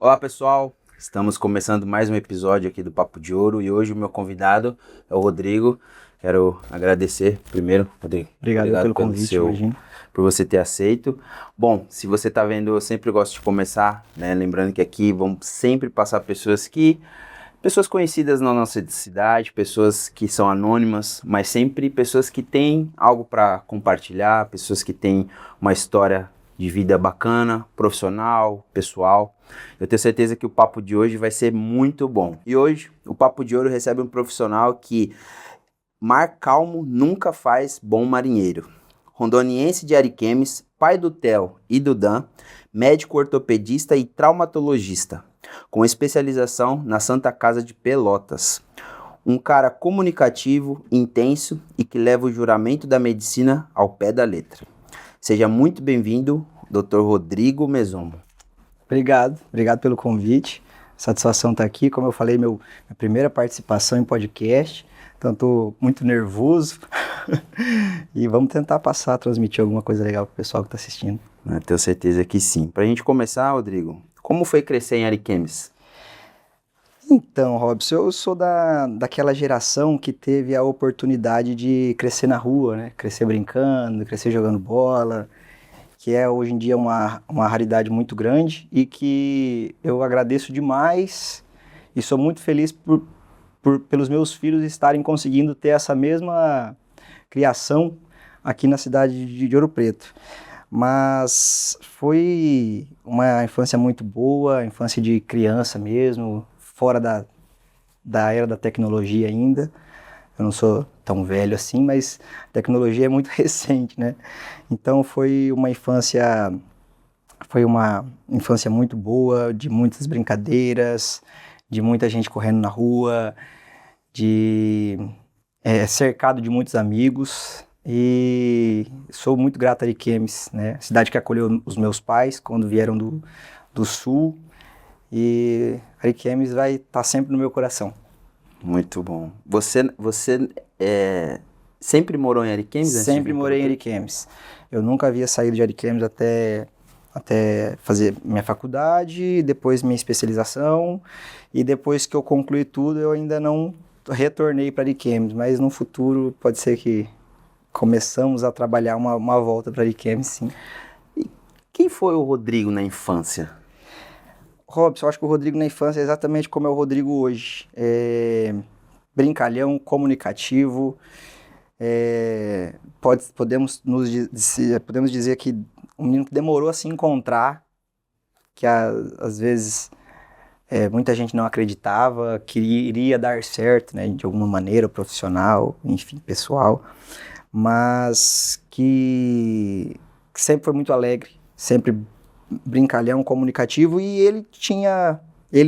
Olá pessoal, estamos começando mais um episódio aqui do Papo de Ouro e hoje o meu convidado é o Rodrigo. Quero agradecer primeiro, Rodrigo. Obrigado pelo convite, imagino. Por você ter aceito. Bom, se você está vendo, eu sempre gosto de começar, né? Lembrando que aqui vão sempre passar pessoas conhecidas na nossa cidade, pessoas que são anônimas, mas sempre pessoas que têm algo para compartilhar, pessoas que têm uma história de vida bacana, profissional, pessoal. Eu tenho certeza que o papo de hoje vai ser muito bom. E hoje, o Papo de Ouro recebe um profissional que mar calmo nunca faz bom marinheiro. Rondoniense de Ariquemes, pai do Theo e do Dan, médico ortopedista e traumatologista, com especialização na Santa Casa de Pelotas. Um cara comunicativo, intenso e que leva o juramento da medicina ao pé da letra. Seja muito bem-vindo, Dr. Rodrigo Mesomo. Obrigado pelo convite. Satisfação estar aqui. Como eu falei, minha primeira participação em podcast, então estou muito nervoso e vamos tentar transmitir alguma coisa legal para o pessoal que está assistindo. Eu tenho certeza que sim. Para a gente começar, Rodrigo, como foi crescer em Ariquemes? Então, Robson, eu sou daquela geração que teve a oportunidade de crescer na rua, né? Crescer brincando, crescer jogando bola, que é hoje em dia uma raridade muito grande e que eu agradeço demais e sou muito feliz pelos meus filhos estarem conseguindo ter essa mesma criação aqui na cidade de Ouro Preto. Mas foi uma infância muito boa, infância de criança mesmo, fora da era da tecnologia ainda. Eu não sou tão velho assim, mas a tecnologia é muito recente, né? Então foi uma infância muito boa, de muitas brincadeiras, de muita gente correndo na rua, cercado de muitos amigos. E sou muito grato a Ariquemes, né? Cidade que acolheu os meus pais quando vieram do sul. E Ariquemes vai estar sempre no meu coração. Muito bom. Você sempre morou em Ariquemes? Sempre morei em Ariquemes. Eu nunca havia saído de Ariquemes até fazer minha faculdade, depois minha especialização, e depois que eu concluí tudo, eu ainda não retornei para Ariquemes, mas no futuro pode ser que começamos a trabalhar uma volta para Ariquemes, sim. E quem foi o Rodrigo na infância? Robson, eu acho que o Rodrigo na infância é exatamente como é o Rodrigo hoje. Brincalhão, comunicativo. Podemos dizer que um menino que demorou a se encontrar, que às vezes muita gente não acreditava que iria dar certo, né, de alguma maneira, profissional, enfim, pessoal, mas que sempre foi muito alegre, sempre brincalhão, comunicativo, e ele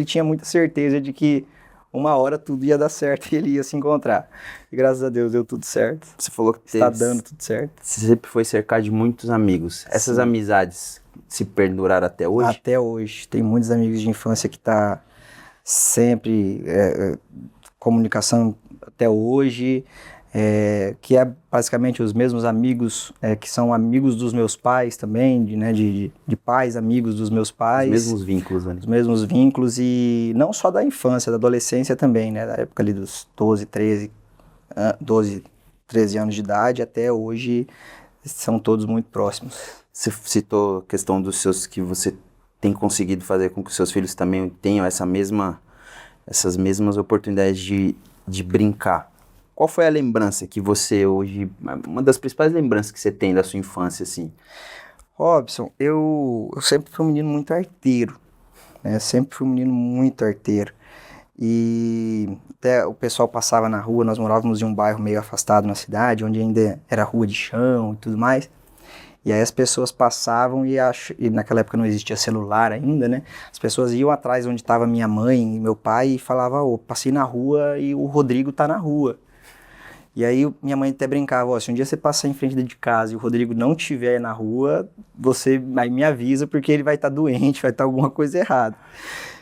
tinha muita certeza de que uma hora tudo ia dar certo e ele ia se encontrar. E graças a Deus deu tudo certo. Você falou que está dando tudo certo. Você sempre foi cercado de muitos amigos. Essas Sim. Amizades se perduraram até hoje? Até hoje. Tem muitos amigos de infância que tá sempre comunicação até hoje. Que é basicamente os mesmos amigos, que são amigos dos meus pais também, de pais, amigos dos meus pais. Os mesmos vínculos, né? Os mesmos vínculos, e não só da infância, da adolescência também, né? Da época ali dos 12, 13 anos de idade até hoje, são todos muito próximos. Você citou a questão dos seus, que você tem conseguido fazer com que os seus filhos também tenham essas mesmas oportunidades de brincar. Qual foi a lembrança que você hoje, uma das principais lembranças que você tem da sua infância, assim? Robson, eu sempre fui um menino muito arteiro, né? Sempre fui um menino muito arteiro. E até o pessoal passava na rua, nós morávamos em um bairro meio afastado na cidade, onde ainda era rua de chão e tudo mais. E aí as pessoas passavam e naquela época não existia celular ainda, né? As pessoas iam atrás onde estava minha mãe e meu pai e falavam, passei na rua e o Rodrigo tá na rua. E aí minha mãe até brincava, se um dia você passar em frente de casa e o Rodrigo não estiver na rua, você aí me avisa porque ele vai estar doente, vai estar alguma coisa errada.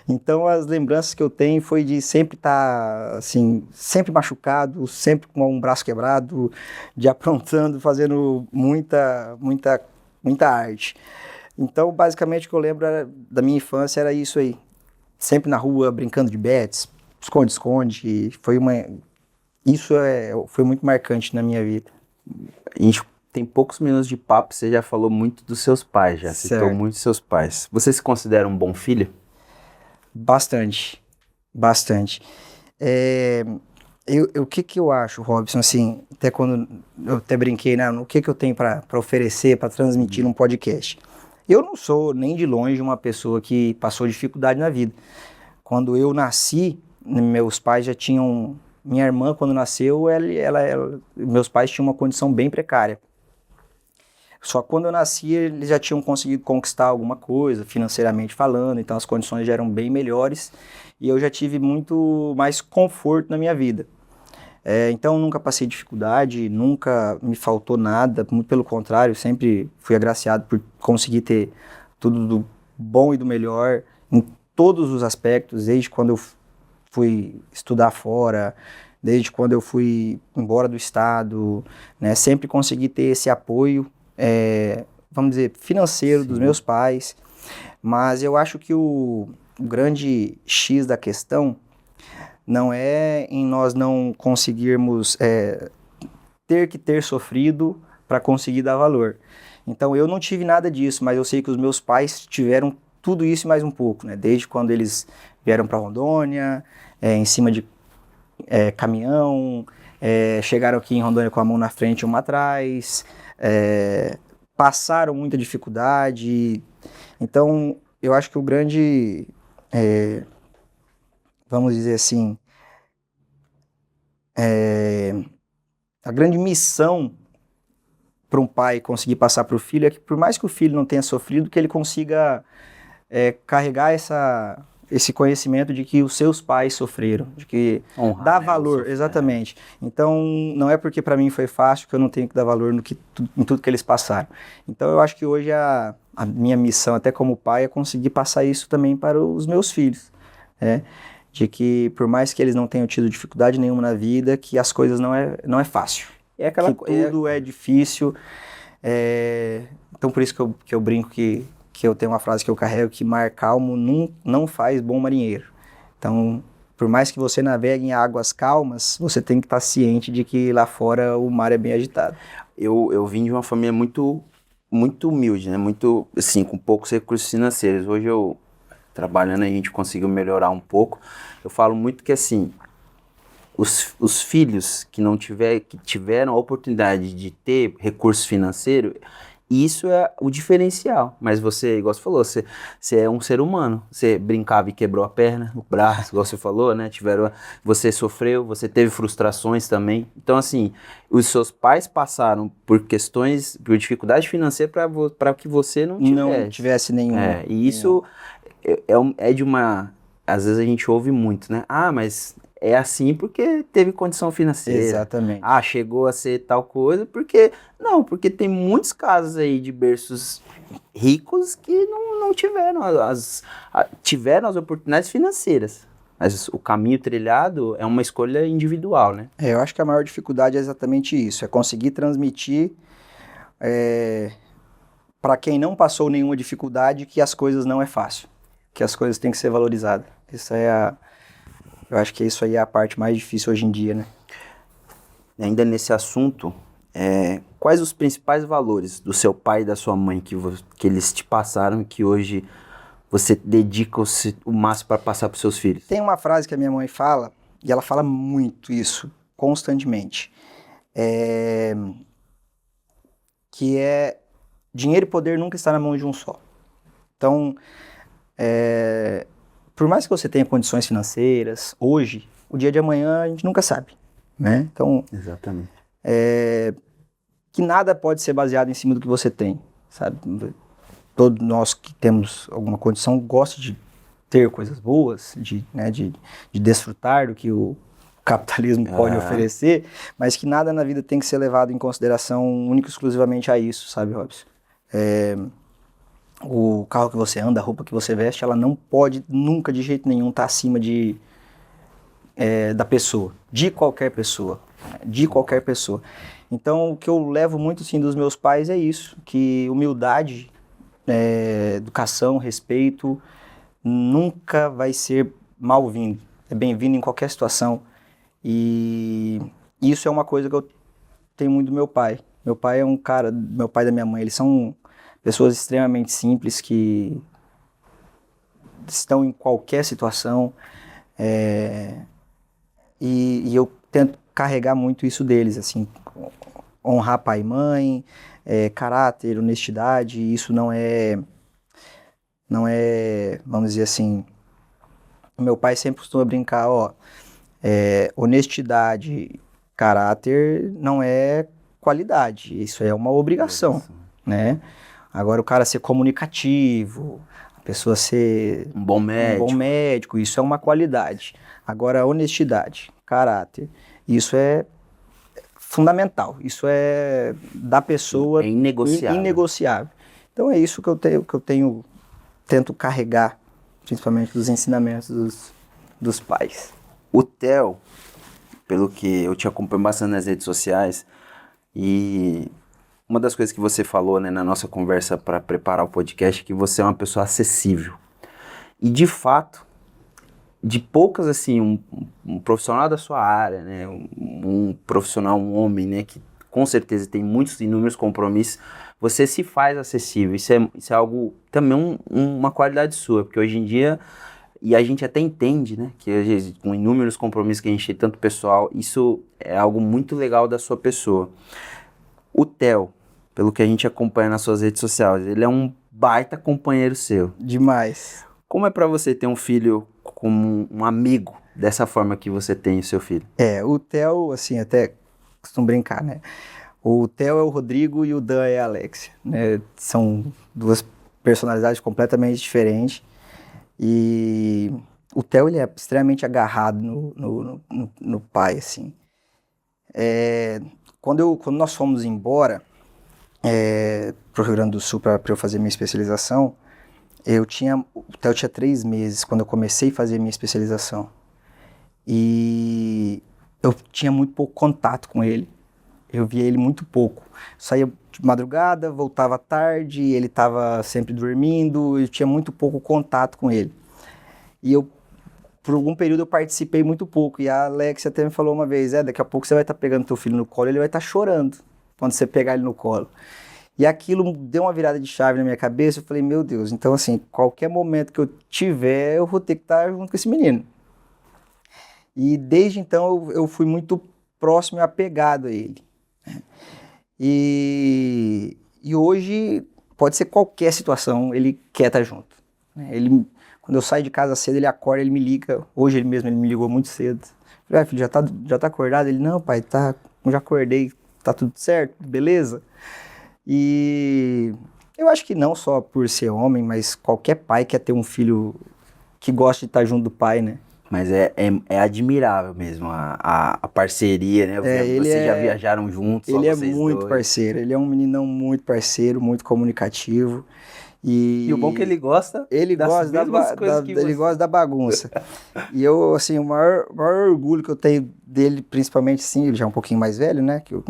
Então as lembranças que eu tenho foi de sempre estar, assim, sempre machucado, sempre com um braço quebrado, de aprontando, fazendo muita arte. Então basicamente o que eu lembro da minha infância era isso aí. sempre na rua, brincando de bets, esconde-esconde, foi muito marcante na minha vida. A gente tem poucos minutos de papo, você já falou muito dos seus pais, já citou Certo. muito dos seus pais. Você se considera um bom filho? Bastante, bastante. O que eu acho, Robson, assim, até quando eu até brinquei, né, o que eu tenho para oferecer, para transmitir num podcast? Eu não sou nem de longe uma pessoa que passou dificuldade na vida. Quando eu nasci, meus pais já tinham... Minha irmã, quando nasceu, meus pais tinham uma condição bem precária. Só que quando eu nasci, eles já tinham conseguido conquistar alguma coisa, financeiramente falando, então as condições já eram bem melhores e eu já tive muito mais conforto na minha vida. Então nunca passei dificuldade, nunca me faltou nada, muito pelo contrário, sempre fui agraciado por conseguir ter tudo do bom e do melhor em todos os aspectos, desde quando eu fui estudar fora, desde quando eu fui embora do estado, né, sempre consegui ter esse apoio, vamos dizer, financeiro dos meus pais, mas eu acho que o grande X da questão não é em nós não conseguirmos ter sofrido para conseguir dar valor. Então eu não tive nada disso, mas eu sei que os meus pais tiveram tudo isso e mais um pouco, né? Desde quando eles vieram para Rondônia, em cima de caminhão, chegaram aqui em Rondônia com a mão na frente e uma atrás, passaram muita dificuldade. Então eu acho que o grande, vamos dizer assim, a grande missão para um pai conseguir passar para o filho é que, por mais que o filho não tenha sofrido, que ele consiga carregar esse conhecimento de que os seus pais sofreram, de que Honrar, dá né, valor, exatamente. Então, não é porque para mim foi fácil que eu não tenho que dar valor em tudo que eles passaram. Então, eu acho que hoje a minha missão, até como pai, é conseguir passar isso também para os meus filhos, né? De que, por mais que eles não tenham tido dificuldade nenhuma na vida, que as coisas não é fácil. Que tudo é difícil. Então, por isso que eu brinco que eu tenho uma frase que eu carrego, que mar calmo não faz bom marinheiro. Então, por mais que você navegue em águas calmas, você tem que estar ciente de que lá fora o mar é bem agitado. Eu vim de uma família muito, muito humilde, né? Muito, assim, com poucos recursos financeiros. Hoje trabalhando, a gente conseguiu melhorar um pouco. Eu falo muito que, assim, os filhos que tiveram a oportunidade de ter recurso financeiro, isso é o diferencial. Mas você, igual você falou, você é um ser humano. Você brincava e quebrou a perna, o braço, igual você falou, né? Você sofreu, você teve frustrações também. Então, assim, os seus pais passaram por dificuldade financeira para que você não tivesse. Não tivesse nenhuma. E isso é de uma... Às vezes a gente ouve muito, né? Ah, mas é assim porque teve condição financeira. Exatamente. Ah, chegou a ser tal coisa porque... Não, porque tem muitos casos aí de berços ricos que não tiveram tiveram as oportunidades financeiras. Mas o caminho trilhado é uma escolha individual, né? Eu acho que a maior dificuldade é exatamente isso, é conseguir transmitir para quem não passou nenhuma dificuldade que as coisas não é fácil, que as coisas têm que ser valorizadas. Eu acho que isso aí é a parte mais difícil hoje em dia, né? Ainda nesse assunto, quais os principais valores do seu pai e da sua mãe que eles te passaram e que hoje você dedica o máximo para passar para os seus filhos? Tem uma frase que a minha mãe fala, e ela fala muito isso, constantemente, que é: dinheiro e poder nunca está na mão de um só. Então, por mais que você tenha condições financeiras, hoje, o dia de amanhã a gente nunca sabe, né? Então, exatamente. Que nada pode ser baseado em cima do que você tem, sabe? Todos nós que temos alguma condição gosta de ter coisas boas, de desfrutar do que o capitalismo pode oferecer, mas que nada na vida tem que ser levado em consideração única e exclusivamente a isso, sabe, Robson? O carro que você anda, a roupa que você veste, ela não pode nunca, de jeito nenhum, estar acima da pessoa, de qualquer pessoa, Então, o que eu levo muito, sim, dos meus pais é isso, que humildade, educação, respeito, nunca vai ser mal-vindo. É bem-vindo em qualquer situação. E isso é uma coisa que eu tenho muito do meu pai. Meu pai é um cara, meu pai e da minha mãe, eles são pessoas extremamente simples que estão em qualquer situação. E eu tento carregar muito isso deles, assim, honrar pai e mãe, caráter, honestidade, isso não é, vamos dizer assim, meu pai sempre costuma brincar, honestidade, caráter não é qualidade, isso é uma obrigação, né? Agora o cara ser comunicativo, a pessoa ser Um bom médico. isso é uma qualidade. Agora honestidade, caráter, isso é fundamental, isso é da pessoa É inegociável. inegociável. Então é isso que eu tento carregar, principalmente dos ensinamentos dos pais. O Theo, pelo que eu te acompanho bastante nas redes sociais, e uma das coisas que você falou, né, na nossa conversa para preparar o podcast é que você é uma pessoa acessível. E de fato, de poucas, assim, um profissional da sua área, né, um profissional, um homem, né, que com certeza tem muitos inúmeros compromissos, você se faz acessível. Isso é algo, também uma qualidade sua, porque hoje em dia, e a gente até entende, né, que às vezes, com inúmeros compromissos que a gente tem, tanto pessoal, isso é algo muito legal da sua pessoa. O Theo, pelo que a gente acompanha nas suas redes sociais, ele é um baita companheiro seu. Demais. Como é pra você ter um filho como um amigo, dessa forma que você tem o seu filho? O Theo, assim, até costumo brincar, né? O Theo é o Rodrigo e o Dan é a Alexia, né? São duas personalidades completamente diferentes. E o Theo, ele é extremamente agarrado no pai, assim. Quando nós fomos embora pro Rio Grande do Sul para eu fazer minha especialização, o Theo tinha 3 meses quando eu comecei a fazer minha especialização. E eu tinha muito pouco contato com ele. Eu via ele muito pouco. Saía de madrugada, voltava à tarde, ele estava sempre dormindo, eu tinha muito pouco contato com ele. E por algum período eu participei muito pouco. E a Alexia até me falou uma vez, daqui a pouco você vai estar pegando teu filho no colo, ele vai estar chorando quando você pegar ele no colo. E aquilo deu uma virada de chave na minha cabeça, eu falei, meu Deus, então assim, qualquer momento que eu tiver, eu vou ter que estar junto com esse menino. E desde então eu fui muito próximo e apegado a ele. E hoje, pode ser qualquer situação, ele quer estar junto. Quando eu saio de casa cedo, ele acorda, ele me liga. Hoje ele me ligou muito cedo. Falei, filho, já tá acordado? Ele, não, pai, já acordei, tá tudo certo, beleza? E eu acho que não só por ser homem, mas qualquer pai quer ter um filho que gosta de estar junto do pai, né? Mas é admirável mesmo a parceria, né? Vocês já viajaram juntos, só ele é vocês muito dois. parceiro, ele é um meninão muito parceiro, muito comunicativo. E o bom é que ele gosta das mesmas coisas que você. Ele gosta da bagunça. E eu, assim, o maior orgulho que eu tenho dele, principalmente, sim, ele já é um pouquinho mais velho, né, que o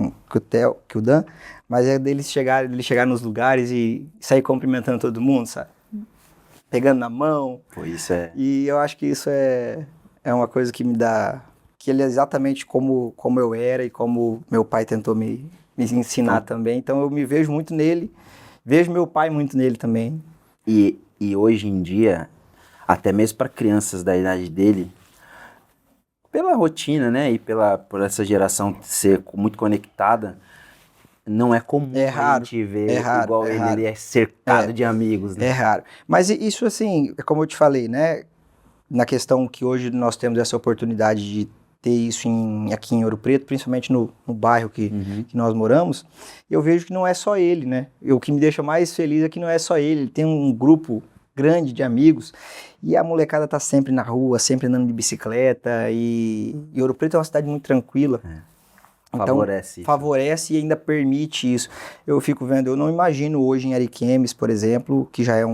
Theo, que o Dan, mas é dele chegar nos lugares e sair cumprimentando todo mundo, sabe? Pegando na mão. Pô, isso é... E eu acho que isso é uma coisa que me dá... Que ele é exatamente como eu era e como meu pai tentou me ensinar também. Então eu me vejo muito nele, vejo meu pai muito nele também. E hoje em dia, até mesmo para crianças da idade dele, pela rotina, né, e por essa geração ser muito conectada, não é comum a gente ver igual ele é cercado de amigos, né? É raro. Mas isso, assim, é como eu te falei, né, na questão que hoje nós temos essa oportunidade de ter isso aqui em Ouro Preto, principalmente no bairro que nós moramos, eu vejo que não é só ele, né? O que me deixa mais feliz é que não é só ele tem um grupo grande de amigos e a molecada tá sempre na rua, sempre andando de bicicleta e Ouro Preto é uma cidade muito tranquila. Então, favorece e ainda permite isso. Eu fico vendo, eu não imagino hoje em Ariquemes, por exemplo, que já é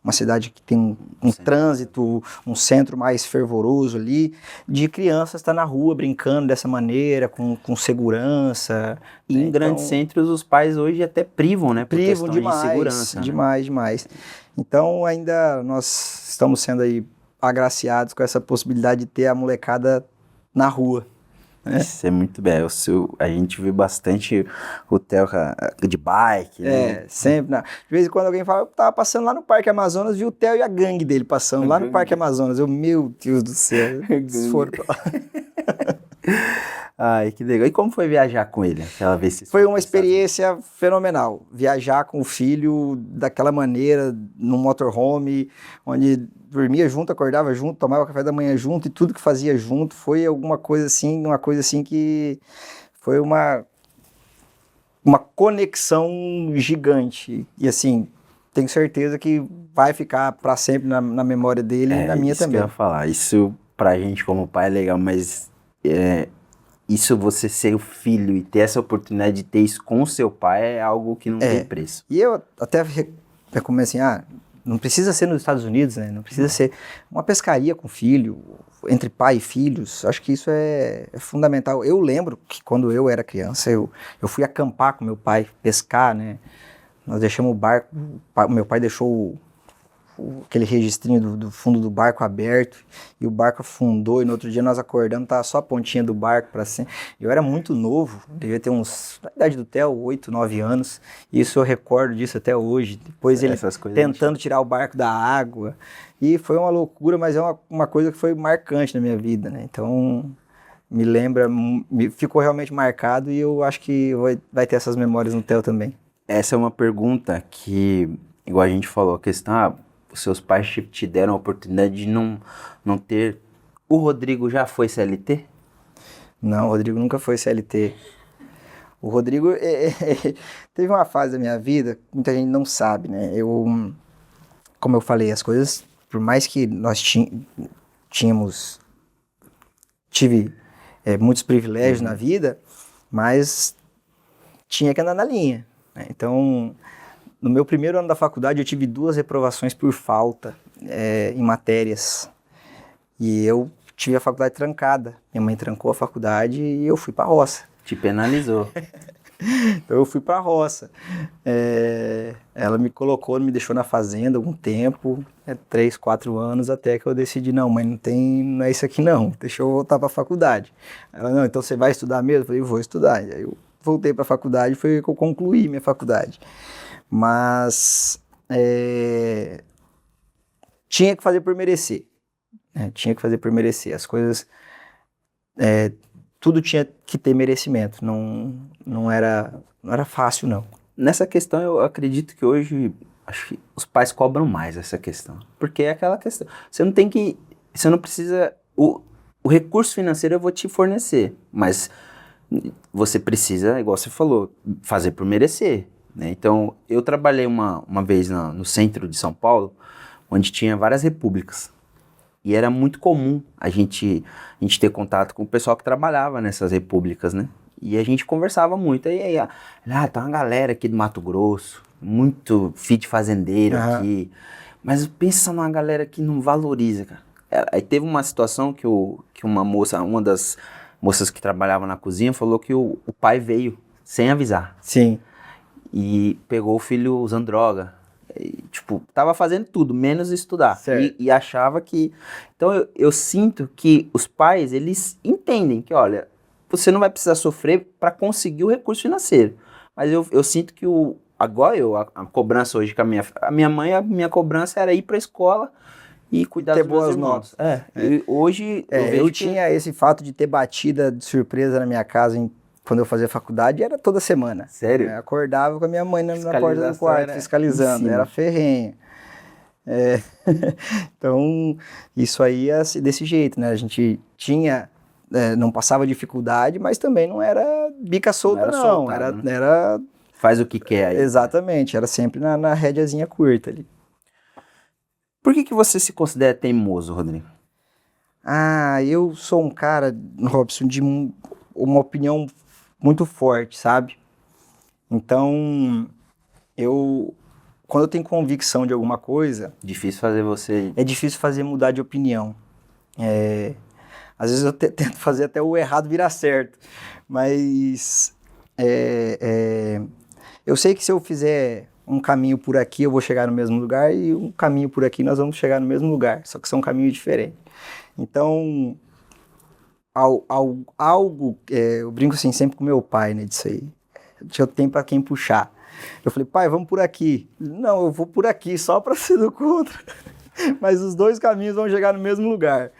uma cidade que tem um trânsito, um centro mais fervoroso ali, de crianças estar na rua brincando dessa maneira, com segurança. E em grandes centros os pais hoje até privam, né? Por Privam questões demais, de segurança. demais. Então ainda nós estamos sendo aí agraciados com essa possibilidade de ter a molecada na rua. Isso é muito bem. A gente vê bastante o Theo de bike, né? Sempre. De vez em quando alguém fala, eu tava passando lá no Parque Amazonas, vi o Theo e a gangue dele passando lá no Parque Amazonas. Meu Deus do céu, eles foram pra lá. Ai, que legal. E como foi viajar com ele? Aquela vez foi uma experiência fenomenal. Viajar com o filho daquela maneira, num motorhome, onde dormia junto, acordava junto, tomava café da manhã junto e tudo que fazia junto. Foi uma coisa assim que foi uma conexão gigante. E assim, tenho certeza que vai ficar para sempre na memória dele e na minha isso também. Que eu ia falar. Isso pra gente como pai é legal, mas isso você ser o filho e ter essa oportunidade de ter isso com o seu pai é algo que não tem preço. E eu até recomendo assim, não precisa ser nos Estados Unidos, né? Não precisa ser uma pescaria com filho, entre pai e filhos. Acho que isso é fundamental. Eu lembro que quando eu era criança, eu fui acampar com meu pai, pescar, né? Nós deixamos o barco, meu pai deixou aquele registrinho do fundo do barco aberto e o barco afundou e no outro dia nós acordamos, tava só a pontinha do barco para cima. Eu era muito novo, devia ter na idade do Theo, 8, 9 anos, e isso eu recordo disso até hoje. Depois ele tentando tirar o barco da água e foi uma loucura, mas é uma coisa que foi marcante na minha vida, né? Então me lembra, ficou realmente marcado e eu acho que vai ter essas memórias no Theo também. Essa é uma pergunta que, igual a gente falou, a questão, os seus pais te deram a oportunidade de não ter... O Rodrigo já foi CLT? Não, o Rodrigo nunca foi CLT. O Rodrigo teve uma fase da minha vida que muita gente não sabe, né? Como eu falei, as coisas, por mais que nós tive muitos privilégios na vida, mas tinha que andar na linha, né? Então, no meu primeiro ano da faculdade, eu tive 2 reprovações por falta em matérias. E eu tive a faculdade trancada. Minha mãe trancou a faculdade e eu fui pra roça. Te penalizou. Então eu fui pra roça. Ela me colocou, me deixou na fazenda algum tempo, 3, 4 anos, até que eu decidi, não, mãe, não é isso aqui não, deixa eu voltar pra faculdade. Ela, não, então você vai estudar mesmo? Eu falei, eu vou estudar. E aí eu voltei pra faculdade, foi que eu concluí minha faculdade. Mas tinha que fazer por merecer. Tinha que fazer por merecer. As coisas, tudo tinha que ter merecimento. Não era fácil, não. Nessa questão, eu acredito que hoje, acho que os pais cobram mais essa questão. Porque é aquela questão. Você não precisa... O recurso financeiro eu vou te fornecer. Mas você precisa, igual você falou, fazer por merecer. Né? Então, eu trabalhei uma vez no centro de São Paulo, onde tinha várias repúblicas. E era muito comum a gente ter contato com o pessoal que trabalhava nessas repúblicas, né? E a gente conversava muito. E aí, tá uma galera aqui do Mato Grosso, muito filho de fazendeiro aqui. Mas pensa numa galera que não valoriza, cara. Aí teve uma situação que uma das moças que trabalhava na cozinha falou que o pai veio sem avisar. Sim. E pegou o filho usando droga. E, tava fazendo tudo, menos estudar. E achava que... Então, eu sinto que os pais, eles entendem que, olha, você não vai precisar sofrer para conseguir o recurso financeiro. Mas eu sinto que agora a cobrança hoje com a minha mãe, a minha cobrança era ir pra escola e cuidar dos meus irmãos. E hoje eu tinha esse fato de ter batida de surpresa na minha casa quando eu fazia faculdade, era toda semana. Sério? Eu acordava com a minha mãe na porta do quarto, fiscalizando, era ferrenha. Então, isso aí é desse jeito, né? A gente tinha, não passava dificuldade, mas também não era bica solta, não. Era faz o que quer aí. Exatamente, era sempre na rédeazinha curta ali. Por que você se considera teimoso, Rodrigo? Eu sou um cara, Robson, de uma opinião muito forte, sabe? Então, quando eu tenho convicção de alguma coisa, Difícil fazer você... é difícil fazer mudar de opinião. Às vezes eu tento fazer até o errado virar certo, mas eu sei que se eu fizer um caminho por aqui, eu vou chegar no mesmo lugar, e um caminho por aqui, nós vamos chegar no mesmo lugar, só que são caminhos diferentes. Então, algo, eu brinco assim sempre com meu pai, né, disso aí, eu tenho para quem puxar. Eu falei, pai, vamos por aqui. Não, eu vou por aqui, só para ser do contra. Mas os dois caminhos vão chegar no mesmo lugar.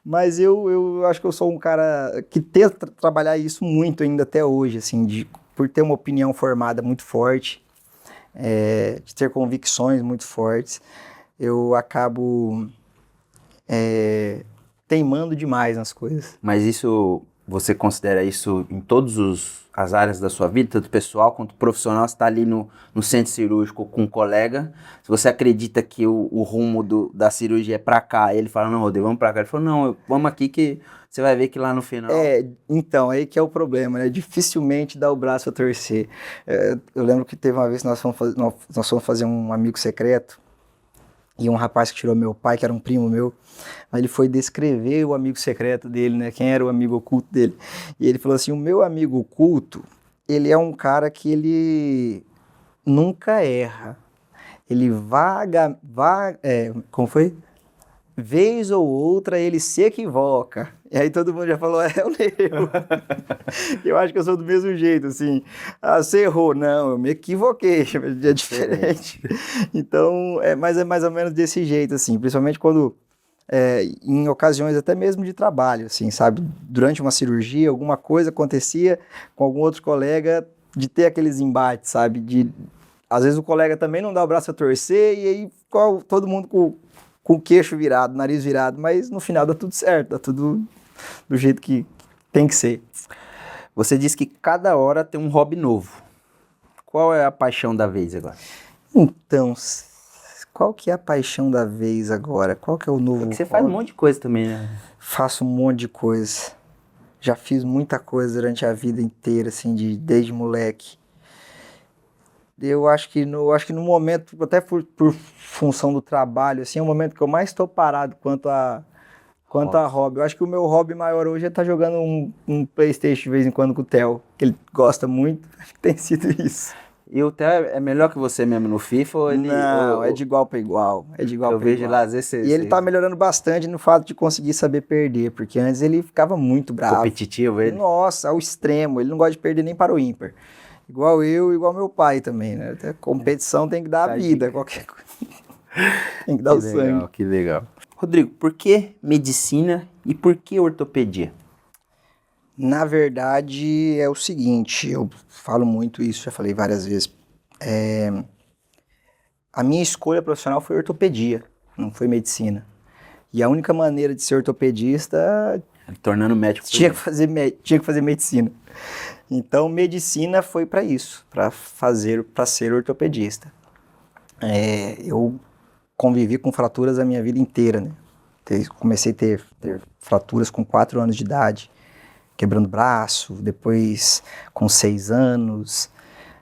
Mas eu acho que eu sou um cara que tenta trabalhar isso muito ainda até hoje, assim, por ter uma opinião formada muito forte, de ter convicções muito fortes, eu acabo teimando demais nas coisas. Mas isso, você considera isso em todas as áreas da sua vida, tanto pessoal quanto profissional? Você está ali no centro cirúrgico com um colega, se você acredita que o rumo da cirurgia é para cá, ele fala, não, Rodrigo, vamos para cá. Ele falou, não, vamos aqui que você vai ver que lá no final... Então, aí que é o problema, né? Dificilmente dá o braço a torcer. Eu lembro que teve uma vez que nós fomos fazer um amigo secreto, e um rapaz que tirou meu pai, que era um primo meu, aí ele foi descrever o amigo secreto dele, né? Quem era o amigo oculto dele. E ele falou assim, o meu amigo oculto, ele é um cara que ele nunca erra. Ele como foi? Vez ou outra ele se equivoca. E aí todo mundo já falou, é o Neu. Eu acho que eu sou do mesmo jeito, assim. Ah, você errou. Não, eu me equivoquei. É diferente. Então, mas é mais ou menos desse jeito, assim. Principalmente quando, em ocasiões até mesmo de trabalho, assim, sabe? Durante uma cirurgia, alguma coisa acontecia com algum outro colega, de ter aqueles embates, sabe? Às vezes o colega também não dá o braço a torcer, e aí todo mundo com o queixo virado, nariz virado, mas no final dá tudo certo, dá tudo do jeito que tem que ser. Você diz que cada hora tem um hobby novo. Qual é a paixão da vez agora? Então, qual que é a paixão da vez agora? Qual que é o novo Porque você hobby? faz um monte de coisa também, né? Faço um monte de coisa. Já fiz muita coisa durante a vida inteira, assim, desde moleque. Eu acho que no momento, até por função do trabalho, assim, é o momento que eu mais estou parado quanto a hobby. Eu acho que o meu hobby maior hoje é estar jogando um PlayStation de vez em quando com o Theo, que ele gosta muito. Acho que tem sido isso. E o Theo é melhor que você mesmo no FIFA? Ou ele, Não, é de igual para igual. É de igual eu para vejo igual. lá, às vezes E ele tá melhorando bastante no fato de conseguir saber perder, porque antes ele ficava muito bravo. Competitivo ele? Nossa, ao extremo. Ele não gosta de perder nem para o ímpar. Igual eu, igual meu pai também, né? Até competição tem que dar a vida, qualquer coisa. Tem que dar o sangue. Que legal. Rodrigo, por que medicina e por que ortopedia? Na verdade, é o seguinte, eu falo muito isso, já falei várias vezes. A minha escolha profissional foi ortopedia, não foi medicina. E a única maneira de ser ortopedista... Tornando médico. Tinha que fazer medicina. Então, medicina foi para isso, para ser ortopedista. Eu convivi com fraturas a minha vida inteira, né? Comecei a ter fraturas com 4 anos de idade, quebrando braço, depois com 6 anos,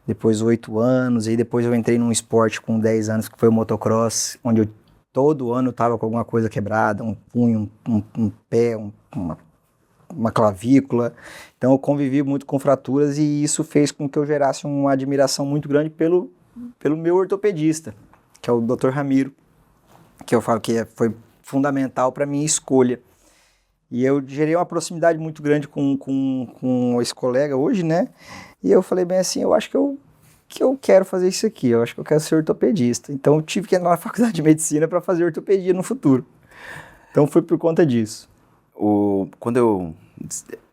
depois 8 anos, e depois eu entrei num esporte com 10 anos, que foi o motocross, onde todo ano eu estava com alguma coisa quebrada, um punho, um pé, uma clavícula. Então eu convivi muito com fraturas e isso fez com que eu gerasse uma admiração muito grande pelo meu ortopedista, que é o Dr. Ramiro, que eu falo que foi fundamental para minha escolha. E eu gerei uma proximidade muito grande com esse colega hoje, né? E eu falei bem assim, eu acho que eu quero fazer isso aqui, eu acho que eu quero ser ortopedista. Então eu tive que entrar na faculdade de medicina para fazer ortopedia no futuro. Então foi por conta disso.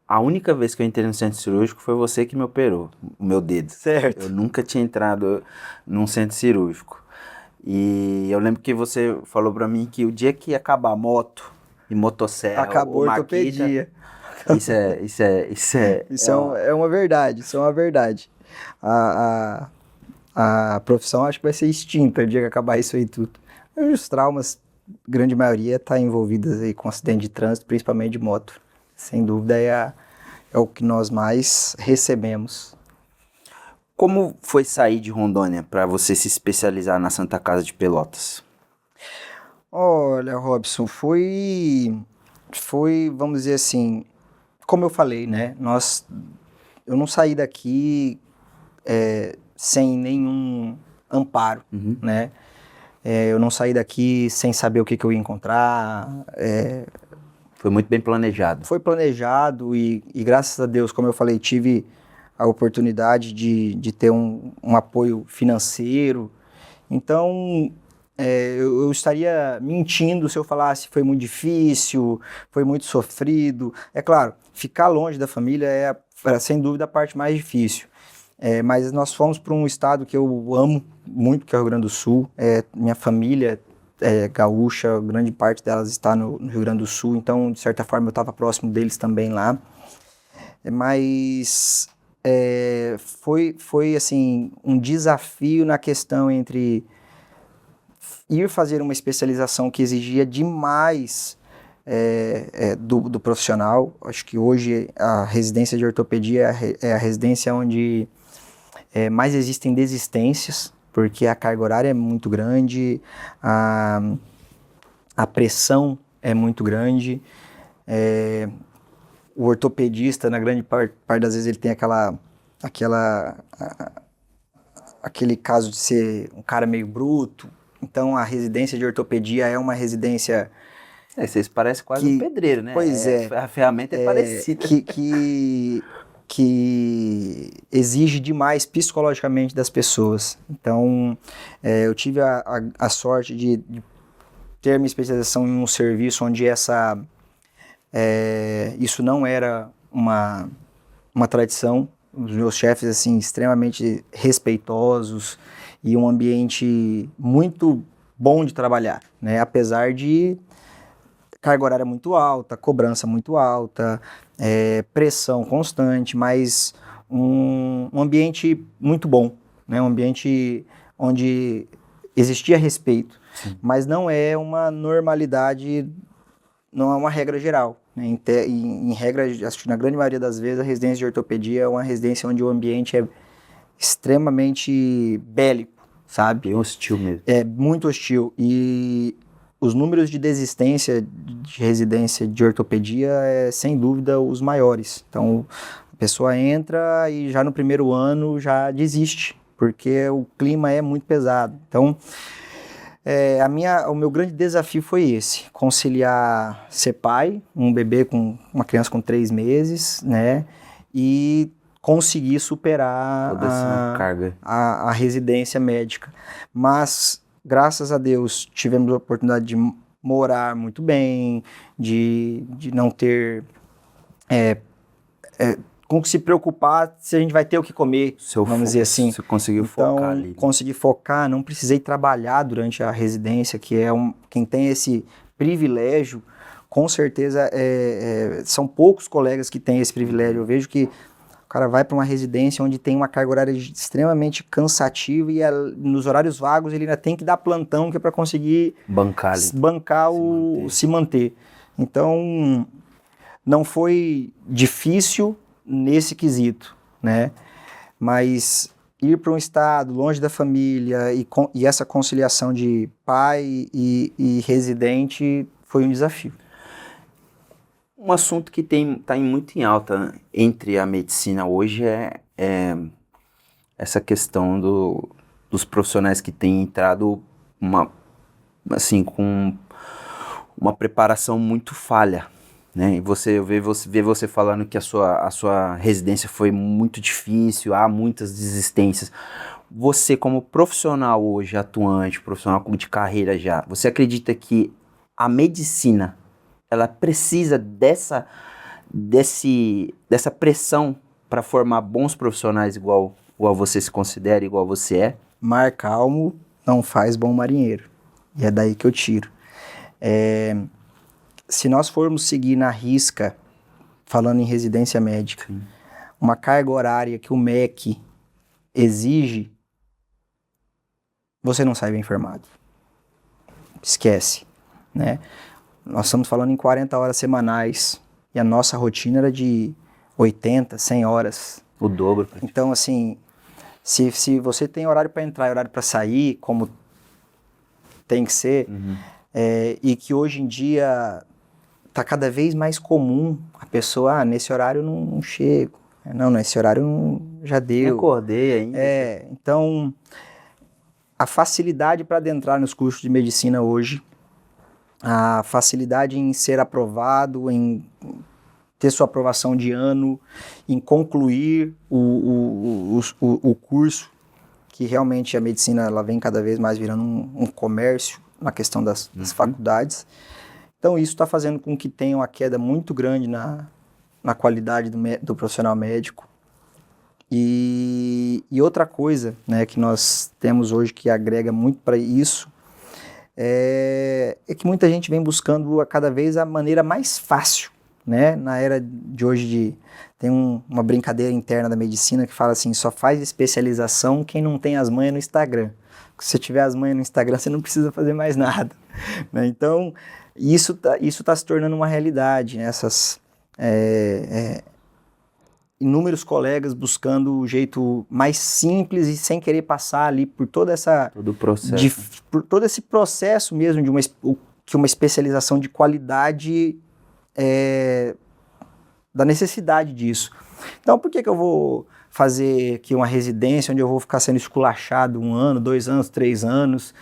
A única vez que eu entrei no centro cirúrgico foi você que me operou o meu dedo. Certo. Eu nunca tinha entrado num centro cirúrgico. E eu lembro que você falou pra mim que o dia que acabar a moto e motosserra, acabou a ortopedia. Isso é uma verdade, isso é uma verdade. A profissão acho que vai ser extinta o dia que acabar isso aí tudo. Os traumas, grande maioria, está envolvidas aí com acidente de trânsito, principalmente de moto. Sem dúvida é o que nós mais recebemos. Como foi sair de Rondônia para você se especializar na Santa Casa de Pelotas? Olha, Robson, vamos dizer assim, como eu falei, né? Eu não saí daqui sem nenhum amparo, né? Eu não saí daqui sem saber o que eu ia encontrar. Foi muito bem planejado. Foi planejado e graças a Deus, como eu falei, tive a oportunidade de ter um apoio financeiro. Então, eu estaria mentindo se eu falasse foi muito difícil, foi muito sofrido. É claro, ficar longe da família é sem dúvida a parte mais difícil. Mas nós fomos para um estado que eu amo muito, que é o Rio Grande do Sul. Minha família é gaúcha, grande parte delas está no Rio Grande do Sul, então de certa forma eu estava próximo deles também lá. Mas foi assim, um desafio na questão entre ir fazer uma especialização que exigia demais do profissional. Acho que hoje a residência de ortopedia é a residência onde mais existem desistências, porque a carga horária é muito grande, a pressão é muito grande. O ortopedista, na grande parte das vezes, ele tem aquele caso de ser um cara meio bruto. Então, a residência de ortopedia é uma residência... Vocês parecem quase um pedreiro, né? Pois A ferramenta é parecida. Que exige demais psicologicamente das pessoas. Então, eu tive a sorte de ter minha especialização em um serviço onde isso não era uma tradição. Os meus chefes, assim, extremamente respeitosos e um ambiente muito bom de trabalhar, né? Apesar de carga horária muito alta, cobrança muito alta, pressão constante, mas um ambiente muito bom, né? Um ambiente onde existia respeito. Sim. Mas não é uma normalidade, não é uma regra geral, né? Em regra, acho que na grande maioria das vezes, a residência de ortopedia é uma residência onde o ambiente é extremamente bélico, sabe? Bem hostil mesmo. É muito hostil. E os números de desistência de residência de ortopedia sem dúvida, os maiores. Então, a pessoa entra e já no primeiro ano já desiste, porque o clima é muito pesado. Então, o meu grande desafio foi esse, conciliar ser pai, um bebê uma criança com 3 meses, né, e conseguir superar toda essa carga. A residência médica. Mas, graças a Deus, tivemos a oportunidade de morar muito bem, de não ter com que se preocupar se a gente vai ter o que comer, vamos dizer assim. Você conseguiu focar ali. Consegui focar, não precisei trabalhar durante a residência, que quem tem esse privilégio, com certeza são poucos colegas que têm esse privilégio. Eu vejo que o cara vai para uma residência onde tem uma carga horária extremamente cansativa e nos horários vagos ele ainda tem que dar plantão, que é para conseguir se manter. Então, não foi difícil nesse quesito, né? Mas ir para um estado longe da família e essa conciliação de pai e residente foi um desafio. Um assunto que está muito em alta entre a medicina hoje é essa questão dos profissionais que têm entrado com uma preparação muito falha, né? E você vê você falando que a sua residência foi muito difícil, há muitas desistências. Você, como profissional hoje, atuante, profissional de carreira já, você acredita que a medicina ela precisa dessa pressão para formar bons profissionais igual você se considera, igual você é? Mar calmo não faz bom marinheiro. E é daí que eu tiro. Se nós formos seguir na risca, falando em residência médica, sim, uma carga horária que o MEC exige, você não sai bem formado. Esquece, né? Nós estamos falando em 40 horas semanais e a nossa rotina era de 80, 100 horas. O dobro. Então, assim, Se você tem horário para entrar e horário para sair, como tem que ser, e que hoje em dia está cada vez mais comum a pessoa, nesse horário eu não chego, não, nesse horário já deu. Eu acordei ainda. Então, a facilidade para adentrar nos cursos de medicina hoje, a facilidade em ser aprovado, em ter sua aprovação de ano, em concluir o curso, que realmente a medicina ela vem cada vez mais virando um comércio na questão das faculdades. Então isso está fazendo com que tenha uma queda muito grande na qualidade do profissional médico. E outra coisa, né, que nós temos hoje que agrega muito para isso é que muita gente vem buscando cada vez a maneira mais fácil, né? Na era de hoje tem uma brincadeira interna da medicina que fala assim, só faz especialização quem não tem as manhas no Instagram. Se você tiver as manhas no Instagram, você não precisa fazer mais nada, né? Então, isso tá se tornando uma realidade, né? Inúmeros colegas buscando o jeito mais simples e sem querer passar ali por todo o processo. Por todo esse processo mesmo de uma especialização de qualidade da necessidade disso. Então, por que eu vou fazer aqui uma residência onde eu vou ficar sendo esculachado 1 ano, 2 anos, 3 anos,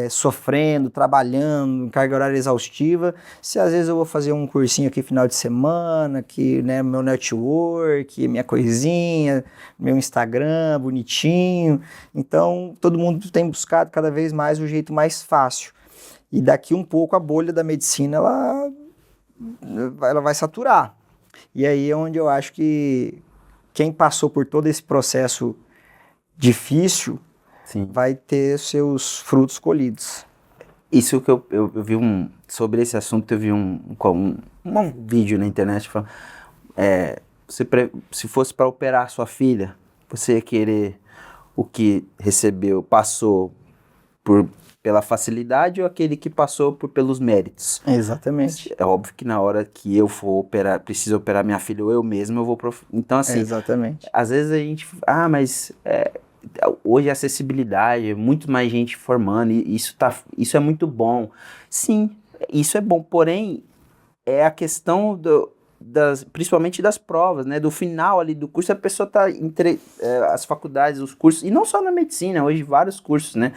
sofrendo, trabalhando, em carga horária exaustiva, se às vezes eu vou fazer um cursinho aqui final de semana, que, né, meu network, minha coisinha, meu Instagram bonitinho. Então, todo mundo tem buscado cada vez mais o jeito mais fácil. E daqui um pouco a bolha da medicina, ela vai saturar. E aí é onde eu acho que quem passou por todo esse processo difícil, sim, vai ter seus frutos colhidos. Isso que eu vi sobre esse assunto, eu vi um vídeo na internet falando, se fosse para operar sua filha, você ia querer o que passou pela facilidade ou aquele que passou pelos méritos? Exatamente. É óbvio que na hora que eu for preciso operar minha filha ou eu mesmo, eu vou... Então, assim... Exatamente. Às vezes a gente... mas hoje a acessibilidade, muito mais gente formando, e isso é muito bom. Sim, isso é bom, porém, é a questão principalmente das provas, né? Do final ali do curso, a pessoa está entre as faculdades, os cursos, e não só na medicina, hoje vários cursos, né?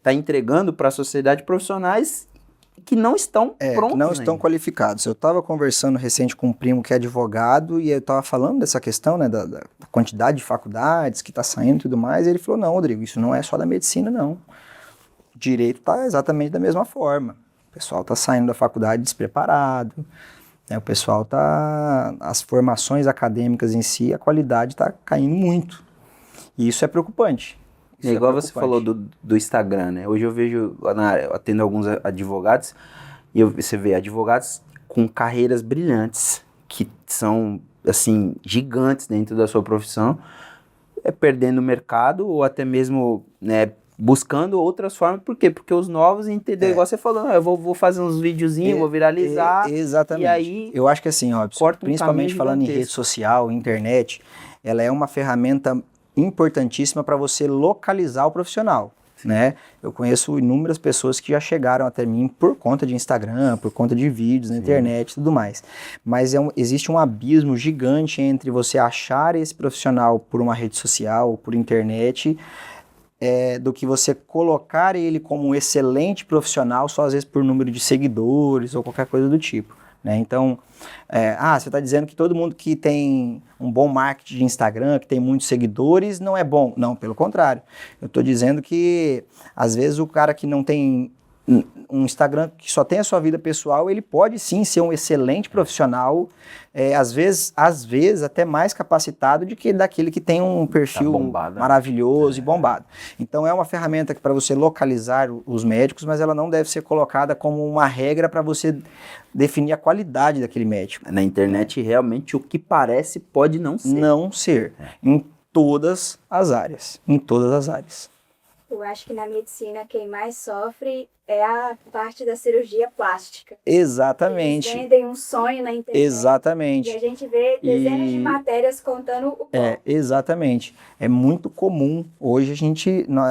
Tá entregando para a sociedade profissionais que não estão prontos, que não estão qualificados. Eu estava conversando recente com um primo que é advogado e eu estava falando dessa questão, né, da quantidade de faculdades que está saindo e tudo mais, e ele falou, não, Rodrigo, isso não é só da medicina, não. O direito está exatamente da mesma forma. O pessoal está saindo da faculdade despreparado, o pessoal as formações acadêmicas em si, a qualidade está caindo muito. E isso é preocupante. Igual você falou do Instagram, né? Hoje eu vejo, eu atendo alguns advogados, e você vê advogados com carreiras brilhantes, que são, assim, gigantes dentro da sua profissão, perdendo o mercado, ou até mesmo, né, buscando outras formas. Por quê? Porque os novos entenderam, igual você falou, eu vou fazer uns videozinhos, vou viralizar. Exatamente. E aí... Eu acho que assim, Robson, principalmente falando em rede social, internet, ela é uma ferramenta importantíssima para você localizar o profissional, né? Eu conheço inúmeras pessoas que já chegaram até mim por conta de Instagram, por conta de vídeos na internet e tudo mais. Mas existe um abismo gigante entre você achar esse profissional por uma rede social, por internet, do que você colocar ele como um excelente profissional só às vezes por número de seguidores ou qualquer coisa do tipo, né? Então, você está dizendo que todo mundo que tem um bom marketing de Instagram, que tem muitos seguidores, não é bom. Não, pelo contrário. Eu estou dizendo que, às vezes, o cara que não tem um Instagram, que só tem a sua vida pessoal, ele pode sim ser um excelente profissional, às vezes até mais capacitado daquele que tem um perfil maravilhoso e bombado. Então é uma ferramenta para você localizar os médicos, mas ela não deve ser colocada como uma regra para você definir a qualidade daquele médico. Na internet, realmente, o que parece pode não ser. Não ser. Em todas as áreas. Em todas as áreas. eu acho que na medicina quem mais sofre é a parte da cirurgia plástica. Exatamente. Eles vendem um sonho na internet. Exatamente. E a gente vê dezenas de matérias contando o golpe. Exatamente. É muito comum. Hoje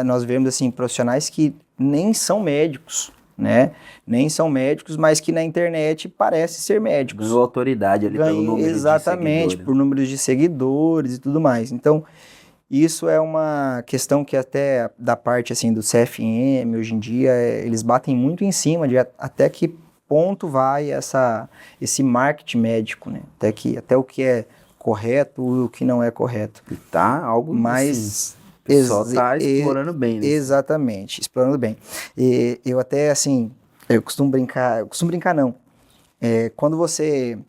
nós vemos assim, profissionais que nem são médicos, né? Nem são médicos, mas que na internet parecem ser médicos. Ganhou autoridade ali pelo número de exatamente, seguidores. por números de seguidores e tudo mais. Então, isso é uma questão que até da parte assim do CFM, hoje em dia, eles batem muito em cima de até que ponto vai esse marketing médico, né? Até o que é correto e o que não é correto. E tá algo mas assim, o pessoal tá explorando bem, né? Exatamente, explorando bem. E eu até assim, eu costumo brincar não. Quando você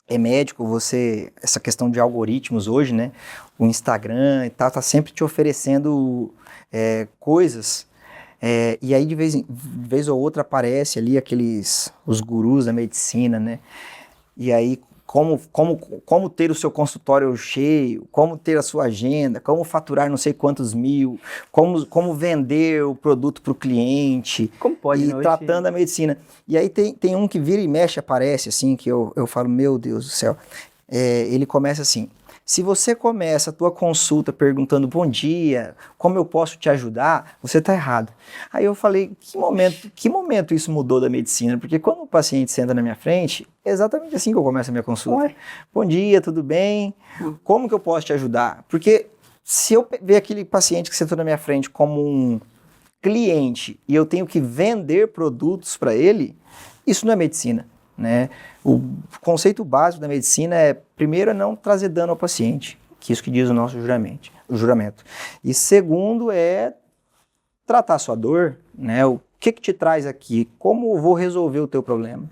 é médico, essa questão de algoritmos hoje, né? O Instagram e tal, tá sempre te oferecendo coisas. E aí de vez ou outra aparece ali os gurus da medicina, né? E aí como ter o seu consultório cheio, como ter a sua agenda, como faturar não sei quantos mil, como vender o produto para o cliente, como pode, e tratando a medicina. E aí tem um que vira e mexe, aparece assim, que eu falo, meu Deus do céu. Ele começa assim: se você começa a tua consulta perguntando bom dia, como eu posso te ajudar, você está errado. Aí eu falei, que momento isso mudou da medicina? Porque quando o paciente senta na minha frente, é exatamente assim que eu começo a minha consulta. Ué? Bom dia, tudo bem? Como que eu posso te ajudar? Porque se eu ver aquele paciente que sentou na minha frente como um cliente e eu tenho que vender produtos para ele, isso não é medicina, né? O conceito básico da medicina primeiro, não trazer dano ao paciente, que é isso que diz o nosso juramento. E segundo, tratar a sua dor, né? O que te traz aqui? Como eu vou resolver o teu problema?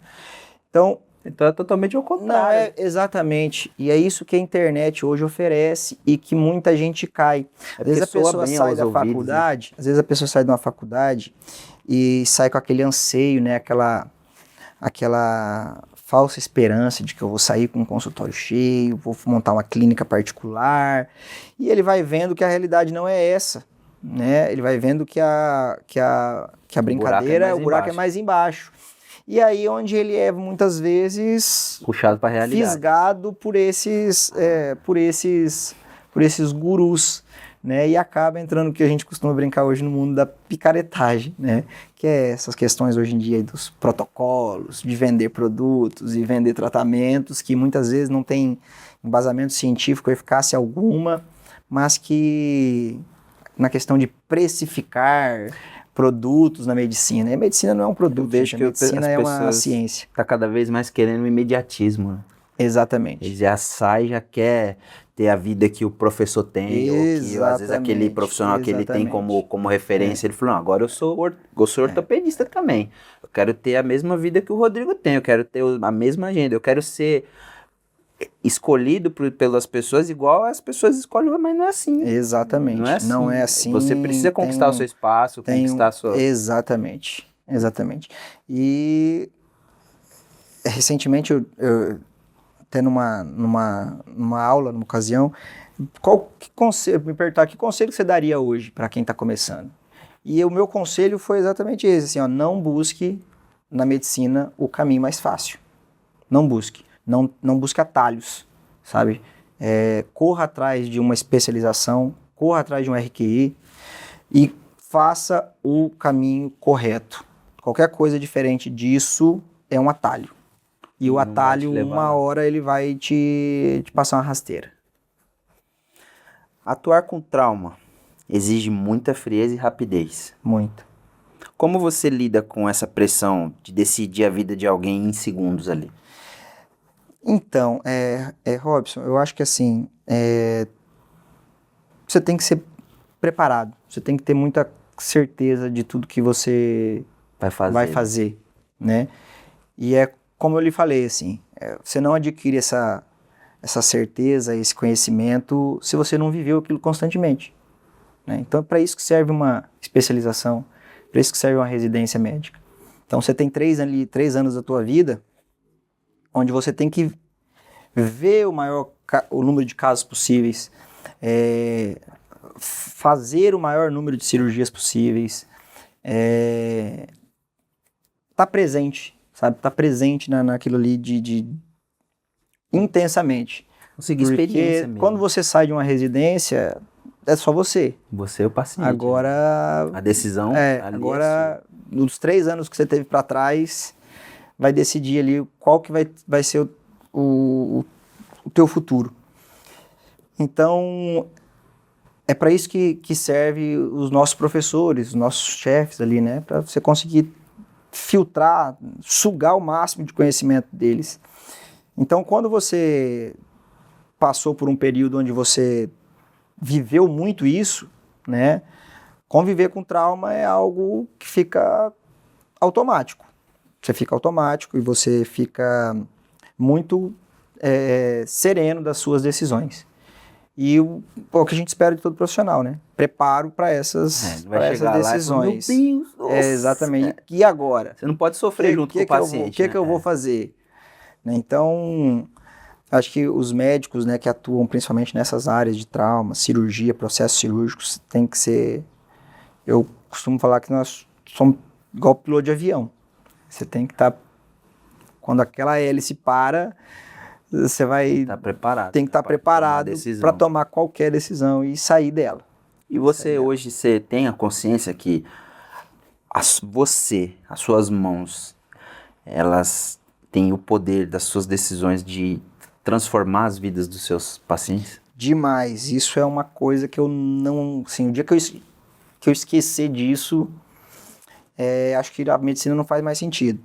Então é totalmente ao contrário. Exatamente. E é isso que a internet hoje oferece e que muita gente cai. Às vezes a pessoa sai da faculdade, às vezes a pessoa sai de uma faculdade e sai com aquele anseio, né? Aquela falsa esperança de que eu vou sair com um consultório cheio, vou montar uma clínica particular, e ele vai vendo que a realidade não é essa, né? Ele vai vendo que a brincadeira, o buraco é mais embaixo. E aí onde ele é muitas vezes puxado para a realidade, fisgado por esses gurus, né? E acaba entrando no que a gente costuma brincar hoje no mundo da picaretagem, né? Que é essas questões hoje em dia dos protocolos, de vender produtos e vender tratamentos que muitas vezes não tem embasamento científico, eficácia alguma, mas que na questão de precificar produtos na medicina. E a medicina não é um produto, a medicina é uma ciência. Está cada vez mais querendo imediatismo, né? Exatamente. Ele já sai, já quer ter a vida que o professor tem, ou que às vezes aquele profissional que ele tem como referência, ele falou, não, agora eu sou ortopedista também, eu quero ter a mesma vida que o Rodrigo tem, eu quero ter a mesma agenda, eu quero ser escolhido pelas pessoas igual as pessoas escolhem, mas não é assim. Exatamente. Não é assim. Você precisa conquistar o seu espaço, conquistar a sua... Exatamente. E recentemente eu tendo numa aula, numa ocasião, me perguntar que conselho você daria hoje para quem está começando? E o meu conselho foi exatamente esse, assim, ó, não busque na medicina o caminho mais fácil. Não busque. Não busque atalhos, sabe? Corra atrás de uma especialização, corra atrás de um RQI e faça o caminho correto. Qualquer coisa diferente disso é um atalho. E o atalho, uma hora, ele vai te passar uma rasteira. Atuar com trauma exige muita frieza e rapidez. Muito. Como você lida com essa pressão de decidir a vida de alguém em segundos ali? Então, Robson, eu acho que assim, você tem que ser preparado, você tem que ter muita certeza de tudo que você vai fazer, né? E como eu lhe falei, assim, você não adquire essa certeza, esse conhecimento, se você não viveu aquilo constantemente, né? Então, é para isso que serve uma especialização, para isso que serve uma residência médica. Então, você tem 3 anos da tua vida, onde você tem que ver o número de casos possíveis, fazer o maior número de cirurgias possíveis, tá presente, sabe? Tá presente naquilo ali intensamente. Conseguir Porque experiência mesmo. quando você sai de uma residência, é só você. Você é o paciente. Agora, A decisão ali agora nos 3 anos que você teve para trás, vai decidir ali qual que vai ser o teu futuro. Então, é para isso que serve os nossos professores, os nossos chefes ali, né? Para você conseguir filtrar, sugar o máximo de conhecimento deles. Então, quando você passou por um período onde você viveu muito isso, né? Conviver com trauma é algo que fica automático. Você fica automático e você fica muito sereno das suas decisões. E o que a gente espera de todo profissional, né? Preparo para essas decisões. Lá e fala, meu Deus, nossa. Exatamente. E agora? Você não pode sofrer junto com o paciente. O que eu vou fazer? Então, acho que os médicos, né, que atuam principalmente nessas áreas de trauma, cirurgia, processos cirúrgicos, tem que ser... Eu costumo falar que nós somos igual piloto de avião. Você tem que estar... Quando aquela hélice para, você vai... Tem que estar preparado para tomar qualquer decisão e sair dela. E você hoje, você tem a consciência que as suas mãos, elas têm o poder das suas decisões de transformar as vidas dos seus pacientes? Demais. Isso é uma coisa que eu não... Assim, o dia que eu esquecer disso, acho que a medicina não faz mais sentido.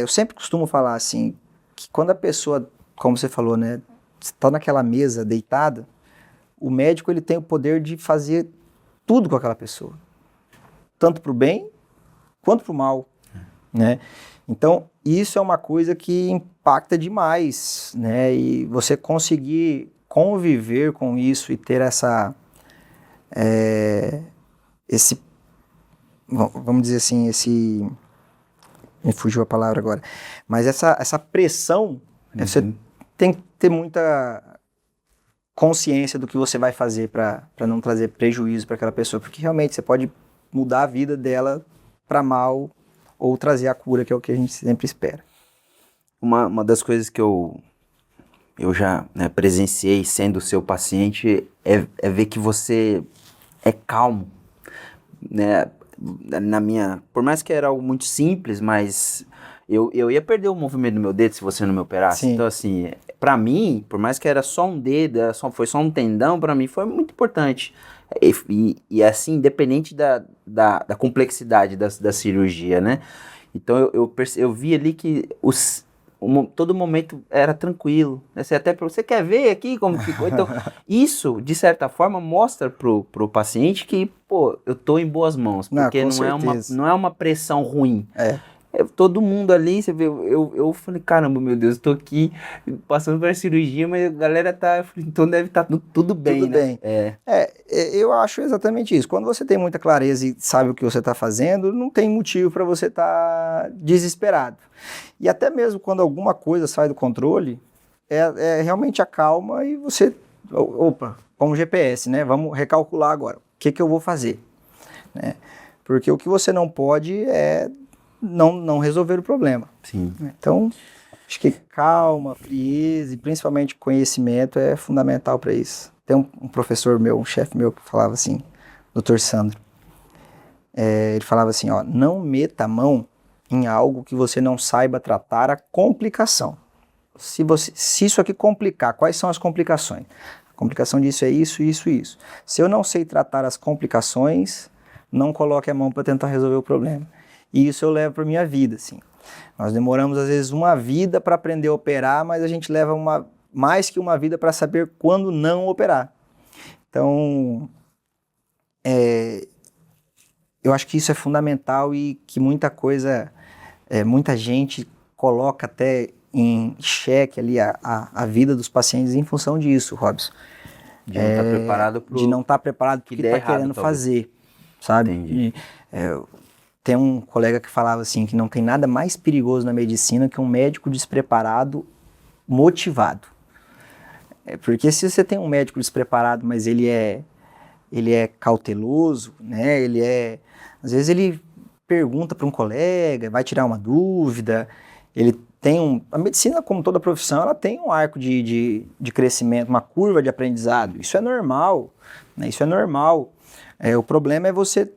Eu sempre costumo falar assim, que quando a pessoa, como você falou, né, está naquela mesa deitada, o médico ele tem o poder de fazer tudo com aquela pessoa. Tanto para o bem, quanto para o mal. Né? Então, isso é uma coisa que impacta demais, né? E você conseguir conviver com isso e ter vamos dizer assim, me fugiu a palavra agora, mas essa pressão, você tem que ter muita consciência do que você vai fazer para não trazer prejuízo para aquela pessoa, porque realmente você pode mudar a vida dela para mal ou trazer a cura, que é o que a gente sempre espera. Uma das coisas que eu já, né, presenciei sendo seu paciente é ver que você é calmo, né? Por mais que era algo muito simples, mas eu ia perder o movimento do meu dedo se você não me operasse. Sim. Então, assim, pra mim, por mais que era só um dedo, foi só um tendão, pra mim foi muito importante. E assim, independente da complexidade da cirurgia, né? Então, eu vi ali que todo momento era tranquilo. Você quer ver aqui como ficou? Então, isso, de certa forma, mostra pro paciente que, pô, eu tô em boas mãos. Porque não é uma pressão ruim. Todo mundo ali, você vê, eu falei, caramba, meu Deus, eu tô aqui passando por cirurgia, mas a galera tá, então deve estar tudo bem, tudo né? Bem. Eu acho exatamente isso. Quando você tem muita clareza e sabe o que você está fazendo, não tem motivo para você estar desesperado. E até mesmo quando alguma coisa sai do controle, realmente acalma e você, como GPS, né? Vamos recalcular agora. O que eu vou fazer? Né? Porque o que você não pode é não resolver o problema. Sim. Então, acho que calma, frieza e principalmente conhecimento é fundamental para isso. Tem um professor meu, um chefe meu que falava assim, Dr. Sandro, ele falava assim, não meta a mão em algo que você não saiba tratar a complicação. Se isso aqui complicar, quais são as complicações? A complicação disso é isso, isso e isso. Se eu não sei tratar as complicações, não coloque a mão para tentar resolver o problema. E isso eu levo para minha vida, assim. Nós demoramos, às vezes, uma vida para aprender a operar, mas a gente leva mais que uma vida para saber quando não operar. Então, eu acho que isso é fundamental e que muita gente coloca até em xeque ali a vida dos pacientes em função disso, Robson. De não estar preparado de não estar preparado para o que está querendo fazer, sabe? Entendi. Tem um colega que falava assim, que não tem nada mais perigoso na medicina que um médico despreparado motivado. Porque se você tem um médico despreparado, mas ele é ele é cauteloso, né? Às vezes ele pergunta para um colega, vai tirar uma dúvida, a medicina, como toda profissão, ela tem um arco de crescimento, uma curva de aprendizado. Isso é normal, né? Isso é normal. O problema é você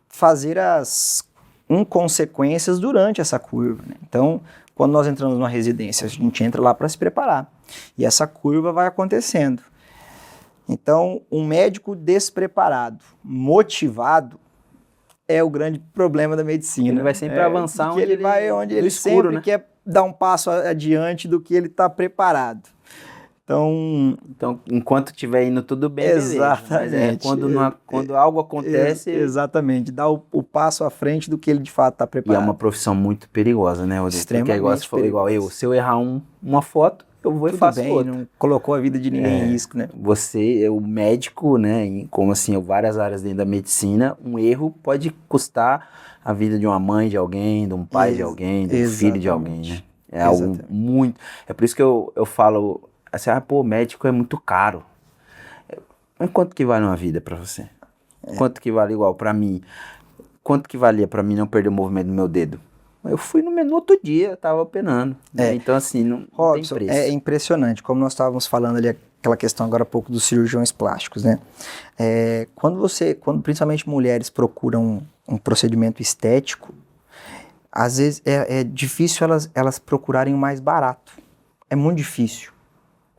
fazer as inconsequências durante essa curva, né? Então, quando nós entramos numa residência, a gente entra lá para se preparar. E essa curva vai acontecendo. Então, um médico despreparado, motivado, é o grande problema da medicina. Ele vai sempre avançar onde ele vai, onde ele escuro, sempre né? quer dar um passo adiante do que ele está preparado. Então, enquanto estiver indo tudo bem, exatamente. Beleza. Quando algo acontece... Exatamente, dá o passo à frente do que ele de fato está preparado. E é uma profissão muito perigosa, né, Rodrigo? Extremamente Porque igual você falou, igual eu, se eu errar uma foto, eu vou e faço outra. Não colocou a vida de ninguém em risco, né? Você, o médico, né, como assim, várias áreas dentro da medicina, um erro pode custar a vida de uma mãe de alguém, de um pai de alguém, de um filho de alguém, né? É algo muito... É por isso que eu falo assim, médico é muito caro. Mas quanto que vale uma vida pra você? Quanto que vale igual pra mim? Quanto que valia pra mim não perder o movimento do meu dedo? Eu fui no outro dia, tava penando. Né? Então, assim, não Robson, tem preço. É impressionante, como nós estávamos falando ali, aquela questão agora há pouco dos cirurgiões plásticos, né? Quando principalmente mulheres procuram um procedimento estético, às vezes é difícil elas procurarem o mais barato. É muito difícil,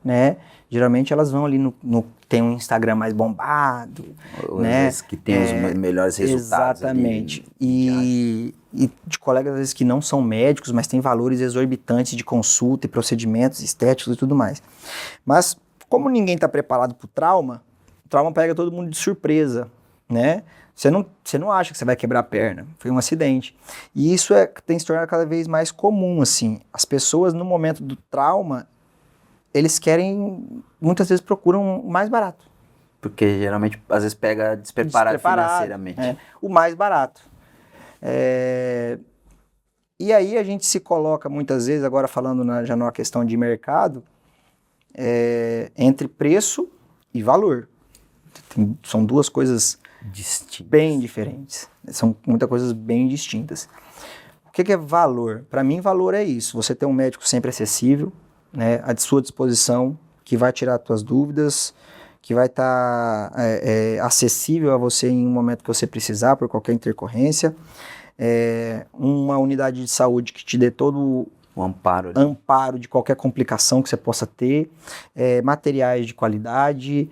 né? Geralmente elas vão ali tem um Instagram mais bombado, né? Que tem os melhores resultados. Exatamente. E de colegas, às vezes, que não são médicos, mas têm valores exorbitantes de consulta e procedimentos estéticos e tudo mais. Mas, como ninguém está preparado para o trauma pega todo mundo de surpresa, né? Você não acha que você vai quebrar a perna, foi um acidente. E isso tem se tornado cada vez mais comum, assim. As pessoas, no momento do trauma, eles muitas vezes procuram o mais barato. Porque geralmente, às vezes, pega despreparado financeiramente. O mais barato. E aí a gente se coloca muitas vezes, agora falando já numa questão de mercado, entre preço e valor. São duas coisas bem diferentes. São muitas coisas bem distintas. O que é valor? Para mim, valor é isso. Você ter um médico sempre acessível, né, à sua disposição, que vai tirar as tuas dúvidas, que vai estar acessível a você em um momento que você precisar, por qualquer intercorrência. Uma unidade de saúde que te dê todo o amparo de qualquer complicação que você possa ter, materiais de qualidade,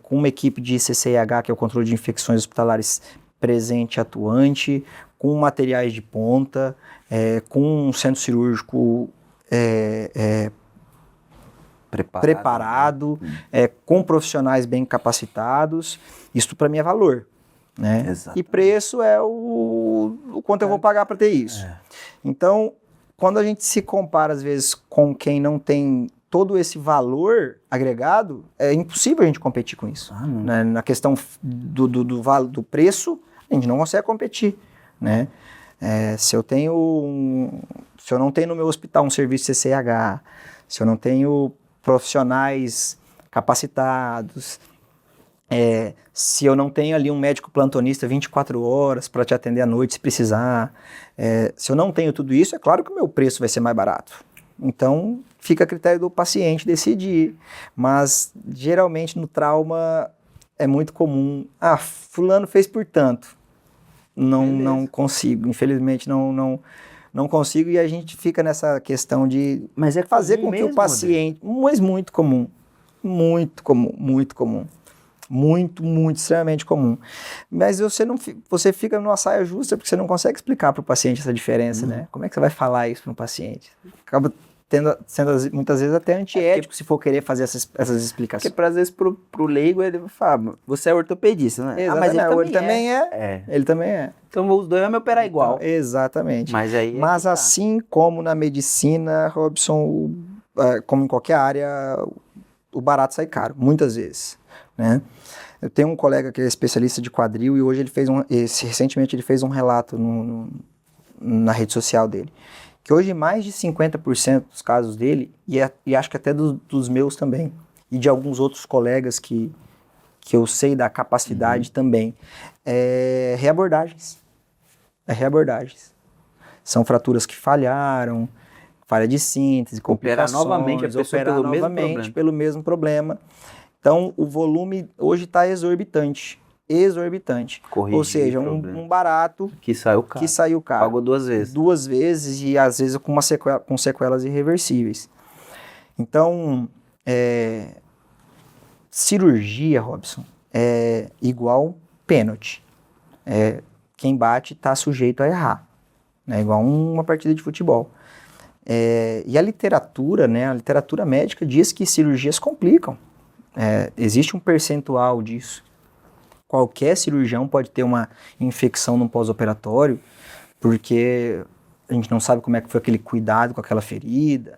com uma equipe de CCIH, que é o controle de infecções hospitalares, presente e atuante, com materiais de ponta, com um centro cirúrgico preparado, com profissionais bem capacitados. Isso para mim é valor, né? E preço é o quanto eu vou pagar para ter isso. Então, quando a gente se compara às vezes com quem não tem todo esse valor agregado, é impossível a gente competir com isso. Né? Na questão do preço, a gente não consegue competir, né? Se eu não tenho no meu hospital um serviço CCH, se eu não tenho profissionais capacitados, se eu não tenho ali um médico plantonista 24 horas para te atender à noite se precisar, se eu não tenho tudo isso, é claro que o meu preço vai ser mais barato. Então, fica a critério do paciente decidir. Mas, geralmente, no trauma, é muito comum. Fulano fez por tanto. Não consigo. Infelizmente, não consigo. E a gente fica nessa questão de fazer com que o paciente... Mas muito comum. Muito comum. Muito comum. Muito, muito, extremamente comum. Mas você fica numa saia justa porque você não consegue explicar para o paciente essa diferença, né? Como é que você vai falar isso para um paciente? Acaba sendo muitas vezes até antiético se for querer fazer essas explicações. Porque às vezes pro leigo ele fala, você é ortopedista, né? Exatamente. Mas ele também é. Ele também é. Então os dois vão me operar igual. Então, exatamente. Mas assim como na medicina, Robson, como em qualquer área, o barato sai caro, muitas vezes, né? Eu tenho um colega que é especialista de quadril e hoje recentemente ele fez um relato na rede social dele, que hoje mais de 50% dos casos dele, e acho que até dos meus também, e de alguns outros colegas que que eu sei da capacidade também, é reabordagens. São fraturas que falharam, falha de síntese, Operar complicações, novamente a pessoa operar pelo mesmo novamente problema. pelo mesmo problema. Então, o volume hoje está exorbitante. Corrigir Ou seja, o problema. um barato Que saiu caro. que saiu caro. Pagou 2 vezes. 2 vezes e às vezes com sequelas irreversíveis. Então, cirurgia, Robson, é igual pênalti. Quem bate está sujeito a errar. É igual uma partida de futebol. E a literatura, né, a literatura médica diz que cirurgias complicam. Existe um percentual disso. Qualquer cirurgião pode ter uma infecção no pós-operatório, porque a gente não sabe como é que foi aquele cuidado com aquela ferida.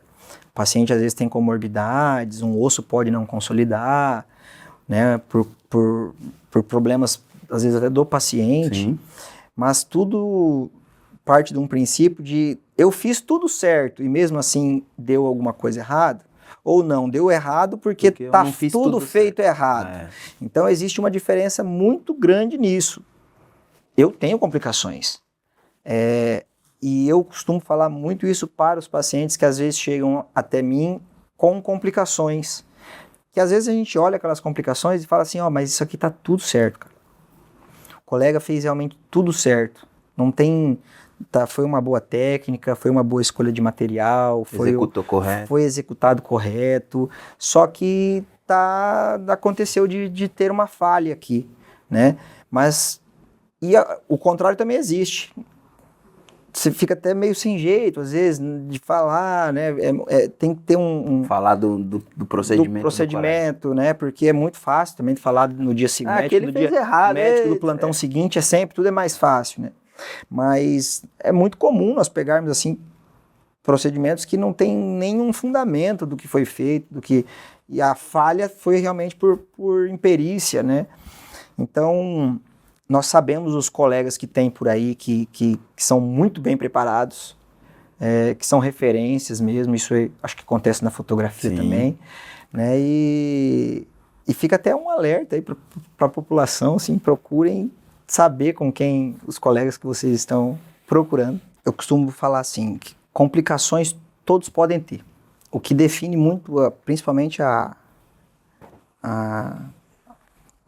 O paciente às vezes tem comorbidades, um osso pode não consolidar, né, por problemas, às vezes até do paciente. Sim. Mas tudo parte de um princípio de eu fiz tudo certo e mesmo assim deu alguma coisa errada, ou não, deu errado porque eu tá não fiz tudo tudo feito certo. errado. Então existe uma diferença muito grande nisso. Eu tenho complicações. E eu costumo falar muito isso para os pacientes que às vezes chegam até mim com complicações. Que às vezes a gente olha aquelas complicações e fala assim, mas isso aqui tá tudo certo, cara. O colega fez realmente tudo certo. Não tem... foi uma boa técnica, foi uma boa escolha de material, foi executado correto, só que aconteceu de ter uma falha aqui, né? Mas o contrário também existe. Você fica até meio sem jeito, às vezes, de falar, né? Tem que ter falar do procedimento. Do procedimento, né? Porque é muito fácil também de falar no dia seguinte. Ele fez errado. Médico do plantão seguinte tudo é mais fácil, né? Mas é muito comum nós pegarmos assim procedimentos que não tem nenhum fundamento do que foi feito, e a falha foi realmente por imperícia, né? Então, nós sabemos os colegas que tem por aí que são muito bem preparados, que são referências mesmo, isso acho que acontece na fotografia também, né? E fica até um alerta aí para a população, assim, procurem saber com quem os colegas que vocês estão procurando. Eu costumo falar assim, que complicações todos podem ter. O que define muito, principalmente a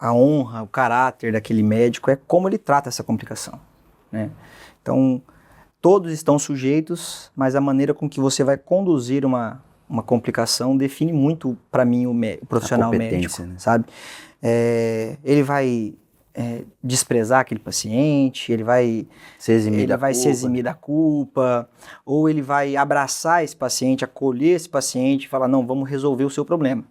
honra, o caráter daquele médico é como ele trata essa complicação, né? Então, todos estão sujeitos, mas a maneira com que você vai conduzir uma complicação define muito, para mim, o profissional médico, né? Sabe? Ele vai desprezar aquele paciente, ele vai se eximir da culpa, ou ele vai abraçar esse paciente, acolher esse paciente e falar, não, vamos resolver o seu problema.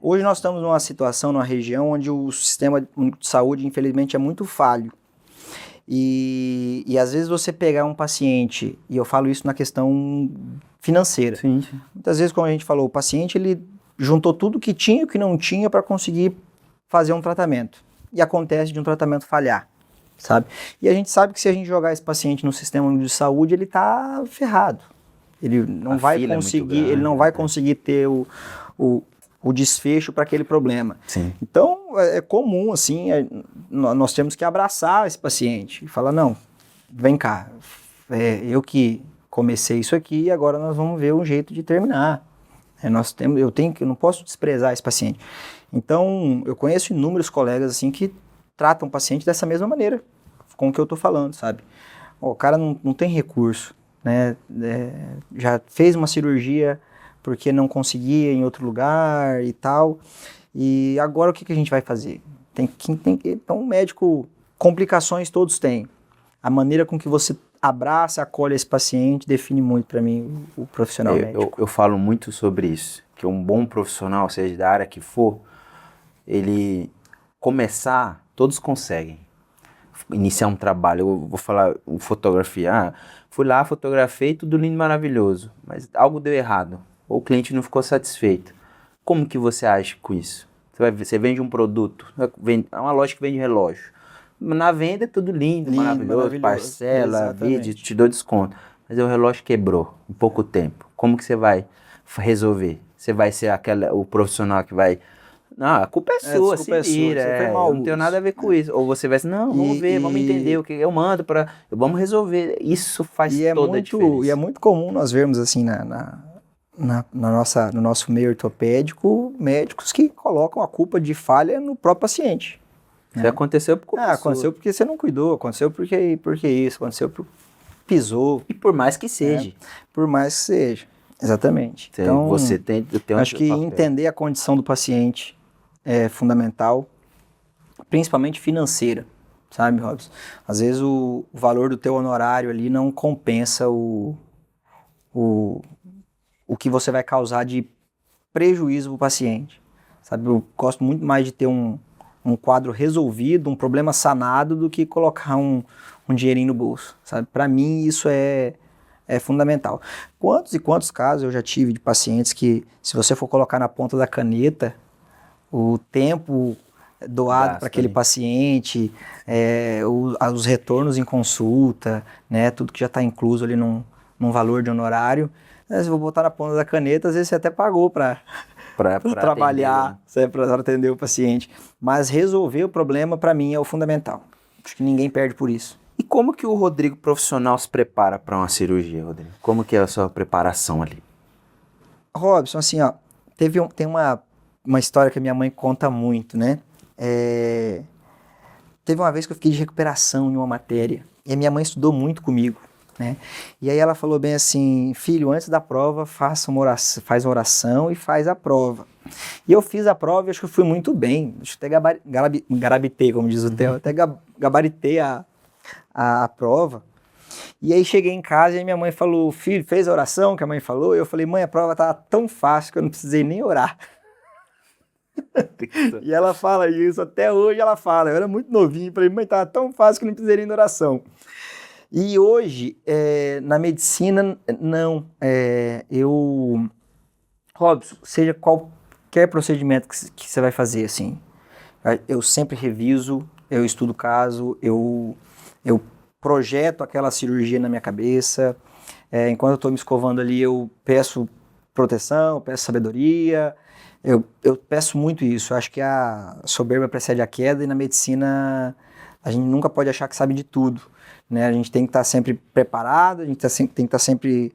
Hoje nós estamos numa situação, numa região onde o sistema único de saúde, infelizmente, é muito falho. E às vezes você pegar um paciente, e eu falo isso na questão financeira. Sim. Muitas vezes, como a gente falou, o paciente ele juntou tudo que tinha e o que não tinha para conseguir fazer um tratamento. E acontece de um tratamento falhar, sabe? E a gente sabe que se a gente jogar esse paciente no sistema único de saúde, ele está ferrado. Ele não vai conseguir, ele não vai conseguir ter o desfecho para aquele problema. Sim. Então, é comum, assim, nós temos que abraçar esse paciente e falar, não, vem cá, eu que comecei isso aqui e agora nós vamos ver um jeito de terminar. Eu não posso desprezar esse paciente. Então, eu conheço inúmeros colegas, assim, que tratam o paciente dessa mesma maneira, com o que eu estou falando, sabe? O cara não tem recurso, né? Já fez uma cirurgia porque não conseguia em outro lugar e tal. E agora o que a gente vai fazer? Então, o médico, complicações todos têm. A maneira com que você abraça, acolhe esse paciente, define muito para mim o profissional médico. Eu falo muito sobre isso, que um bom profissional, seja da área que for, ele começar, todos conseguem iniciar um trabalho. Eu vou falar fotografia, fui lá, fotografei, tudo lindo, maravilhoso, mas algo deu errado, ou o cliente não ficou satisfeito. Como que você age com isso? Você vende um produto, é uma loja que vende relógio. Na venda é tudo lindo, maravilhoso, parcela, vídeo, te dou desconto. Mas o relógio quebrou em pouco tempo. Como que você vai resolver? Você vai ser o profissional que vai Não, a culpa é sua, desculpa se vira, você foi mal, eu não tenho Lúcio. nada a ver com isso. Ou você vai assim, não, vamos ver, vamos entender o que eu mando vamos resolver. Isso faz toda a diferença. E é muito comum nós vermos assim no nosso meio ortopédico, médicos que colocam a culpa de falha no próprio paciente. Isso aconteceu por culpa sua. Aconteceu porque você não cuidou, aconteceu porque isso, aconteceu porque pisou. E por mais que seja. Por mais que seja, exatamente. Então, você tem acho que entender a condição do paciente é fundamental, principalmente financeira, sabe, Robson? Às vezes o valor do teu honorário ali não compensa o que você vai causar de prejuízo para o paciente, sabe? Eu gosto muito mais de ter um quadro resolvido, um problema sanado, do que colocar um dinheirinho no bolso, sabe? Para mim isso é fundamental. Quantos e quantos casos eu já tive de pacientes que, se você for colocar na ponta da caneta, o tempo doado para aquele paciente, os retornos em consulta, né, tudo que já está incluso ali num valor de honorário, se eu vou botar na ponta da caneta, às vezes você até pagou para trabalhar, para atender o paciente. Mas resolver o problema, para mim, é o fundamental. Acho que ninguém perde por isso. E como que o Rodrigo profissional se prepara para uma cirurgia, Rodrigo? Como que é a sua preparação ali? Robson, assim, ó, tem uma história que a minha mãe conta muito, né? Teve uma vez que eu fiquei de recuperação em uma matéria, e a minha mãe estudou muito comigo, né? E aí ela falou bem assim, filho, antes da prova, faz uma oração e faz a prova. E eu fiz a prova e acho que eu fui muito bem, acho que até gabaritei, como diz o Theo, até gabaritei a prova. E aí cheguei em casa e minha mãe falou, filho, fez a oração que a mãe falou? E eu falei, mãe, a prova estava tão fácil que eu não precisei nem orar. E ela fala isso, até hoje ela fala, eu era muito novinho, falei, mãe, estava tão fácil que eu não precisei nem de oração. E hoje, na medicina, não, Robson, seja qualquer procedimento que você vai fazer, assim, eu sempre reviso, eu estudo o caso, eu projeto aquela cirurgia na minha cabeça, enquanto eu estou me escovando ali, eu peço proteção, peço sabedoria, eu peço muito isso. Eu acho que a soberba precede a queda, e na medicina a gente nunca pode achar que sabe de tudo, né? A gente tem que estar sempre preparado, a gente tem que estar sempre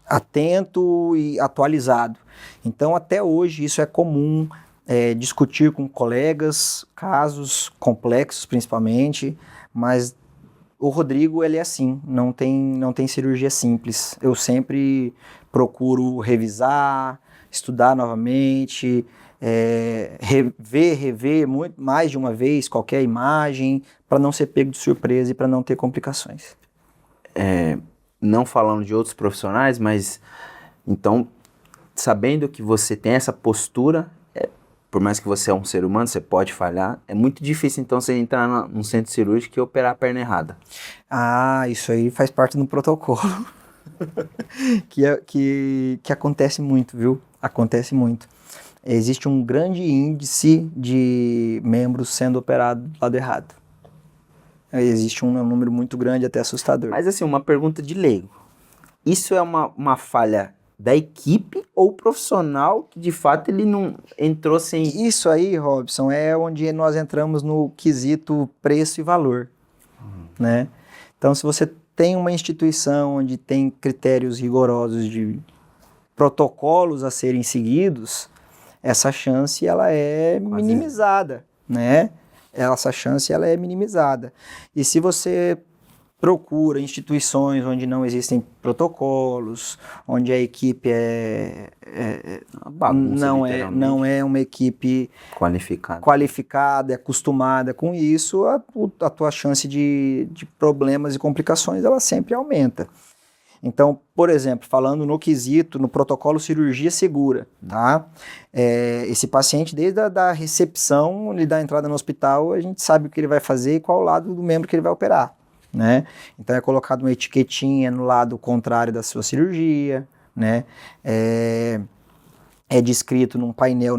atento e atualizado. Então, até hoje, isso é comum, discutir com colegas, casos complexos principalmente, mas o Rodrigo, ele é assim, não tem cirurgia simples. Eu sempre procuro revisar, estudar novamente, rever muito, mais de uma vez qualquer imagem, para não ser pego de surpresa e para não ter complicações. Não falando de outros profissionais, mas então, sabendo que você tem essa postura, por mais que você é um ser humano, você pode falhar, é muito difícil então você entrar num centro cirúrgico e operar a perna errada. Isso aí faz parte do protocolo. que acontece muito, viu? Acontece muito. Existe um grande índice de membros sendo operados do lado errado. Existe um número muito grande, até assustador. Mas assim, uma pergunta de leigo. Isso é uma falha da equipe ou profissional que de fato ele não entrou sem... Isso aí, Robson, é onde nós entramos no quesito preço e valor, né? Então, se você tem uma instituição onde tem critérios rigorosos de protocolos a serem seguidos, essa chance ela é minimizada, né? Essa chance ela é minimizada. E se você procura instituições onde não existem protocolos, onde a equipe não é uma equipe qualificada e acostumada com isso, a tua chance de problemas e complicações ela sempre aumenta. Então, por exemplo, falando no quesito, no protocolo cirurgia segura, tá? Esse paciente, desde a recepção, ele dá a entrada no hospital, a gente sabe o que ele vai fazer e qual o lado do membro que ele vai operar, né? Então, é colocado uma etiquetinha no lado contrário da sua cirurgia, né? É descrito num painel,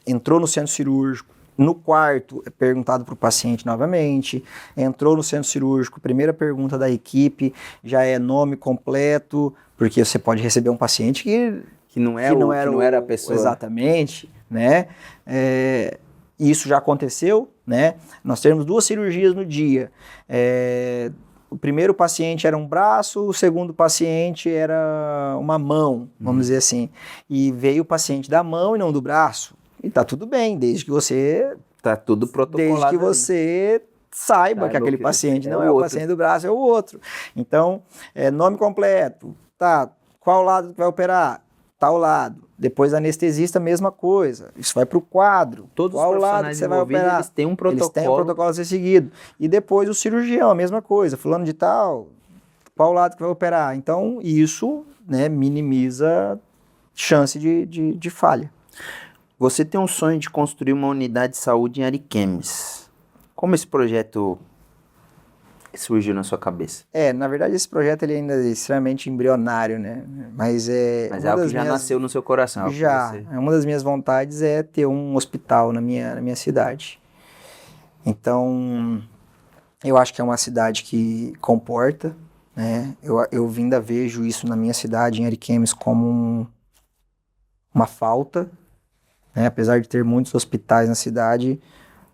entrou no centro cirúrgico, no quarto, é perguntado para o paciente novamente, entrou no centro cirúrgico, primeira pergunta da equipe já é nome completo, porque você pode receber um paciente que não era a pessoa. Exatamente, né? Isso já aconteceu, né? Nós temos 2 cirurgias no dia. O primeiro paciente era um braço, o segundo paciente era uma mão, vamos dizer assim. E veio o paciente da mão e não do braço. E tá tudo bem, desde que você... Tá tudo protocolado. Desde que você saiba que aquele paciente não é o paciente do braço, é o outro. Então, nome completo. Tá, qual lado que vai operar? Tal lado. Depois anestesista, mesma coisa. Isso vai para o quadro. Todos qual os lado que você vai operar? Eles têm um protocolo. Eles têm um protocolo a ser seguido. E depois o cirurgião, a mesma coisa. Fulano de tal, qual lado que vai operar? Então, isso, né, minimiza chance de falha. Você tem um sonho de construir uma unidade de saúde em Ariquemes. Como esse projeto surgiu na sua cabeça? Na verdade, esse projeto ele ainda é extremamente embrionário, né? Mas é algo que já nasceu no seu coração. Já. Uma das minhas vontades é ter um hospital na minha cidade. Então, eu acho que é uma cidade que comporta, né? Eu ainda vejo isso na minha cidade, em Ariquemes, como uma falta, né? Apesar de ter muitos hospitais na cidade,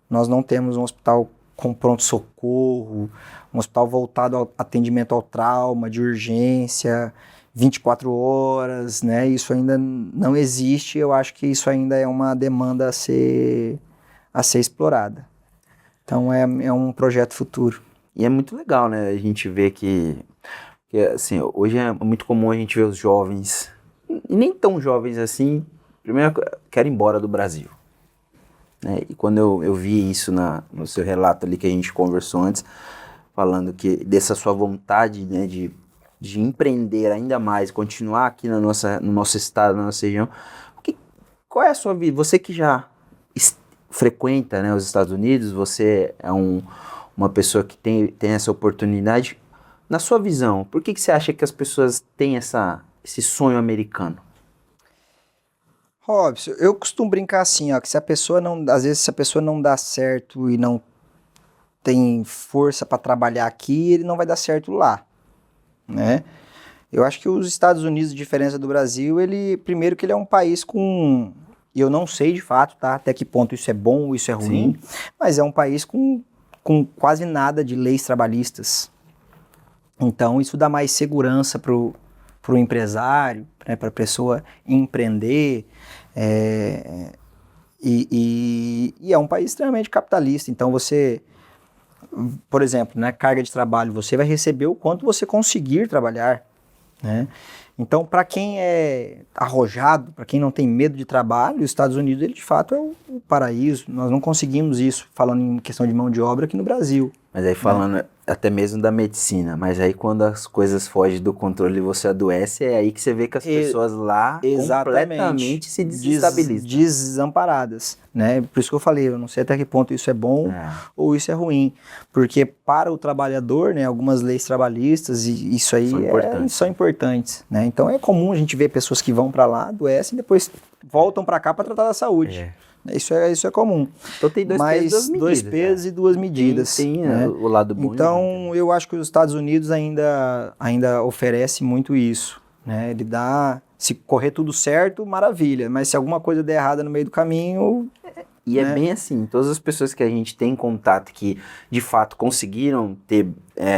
nós não temos um hospital com pronto-socorro, um hospital voltado ao atendimento ao trauma, de urgência, 24 horas, né? Isso ainda não existe, eu acho que isso ainda é uma demanda a ser explorada. Então é um projeto futuro. E é muito legal, né? A gente vê que assim, hoje é muito comum a gente ver os jovens, e nem tão jovens assim, primeiro querem ir embora do Brasil. E quando eu vi isso no seu relato ali que a gente conversou antes, falando que dessa sua vontade, né, de empreender ainda mais, continuar aqui no nosso estado, na nossa região, qual é a sua vida? Você que já frequenta, né, os Estados Unidos, você é uma pessoa que tem essa oportunidade, na sua visão, por que você acha que as pessoas têm esse sonho americano? Robson, eu costumo brincar assim, ó, que às vezes se a pessoa não dá certo e não tem força para trabalhar aqui, ele não vai dar certo lá, né? Eu acho que os Estados Unidos, diferença do Brasil, primeiro que ele é um país com, eu não sei de fato, tá, até que ponto isso é bom ou isso é ruim, sim, mas é um país com quase nada de leis trabalhistas. Então isso dá mais segurança pro empresário, né, para a pessoa empreender, e é um país extremamente capitalista. Então você, por exemplo, na carga de trabalho, você vai receber o quanto você conseguir trabalhar, né? Então, para quem é arrojado, para quem não tem medo de trabalho, os Estados Unidos, ele de fato é o paraíso. Nós não conseguimos isso, falando em questão de mão de obra, aqui no Brasil. Mas aí falando até mesmo da medicina, mas aí quando as coisas fogem do controle e você adoece, é aí que você vê que as pessoas lá completamente se desestabilizam. Desamparadas, né? Por isso que eu falei, eu não sei até que ponto isso é bom ou isso é ruim, porque para o trabalhador, né, algumas leis trabalhistas, e isso aí são importantes, né? Então é comum a gente ver pessoas que vão para lá, adoecem e depois voltam para cá para tratar da saúde. Isso é comum. Então tem dois pesos e duas medidas. Tem né? O lado bom. Então eu acho que os Estados Unidos ainda oferece muito isso, né? Ele dá, se correr tudo certo, maravilha, mas se alguma coisa der errada no meio do caminho... E é bem assim, todas as pessoas que a gente tem contato que de fato conseguiram ter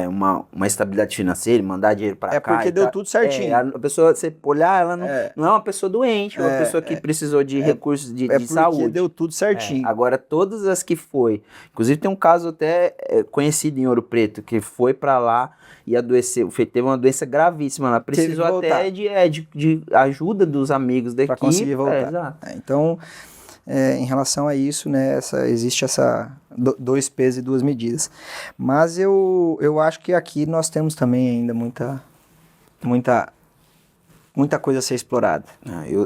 uma estabilidade financeira, mandar dinheiro para cá. É porque deu tudo certinho. A pessoa, você olhar, ela não é uma pessoa doente, é uma pessoa que precisou de recursos de saúde. É porque deu tudo certinho. Agora, todas as que foi, inclusive tem um caso até conhecido em Ouro Preto, que foi para lá e adoeceu, teve uma doença gravíssima, ela precisou até de ajuda dos amigos daqui. Para conseguir voltar. Exato. Então... em relação a isso, né, existe essa dois pesos e duas medidas. Mas eu acho que aqui nós temos também ainda muita coisa a ser explorada.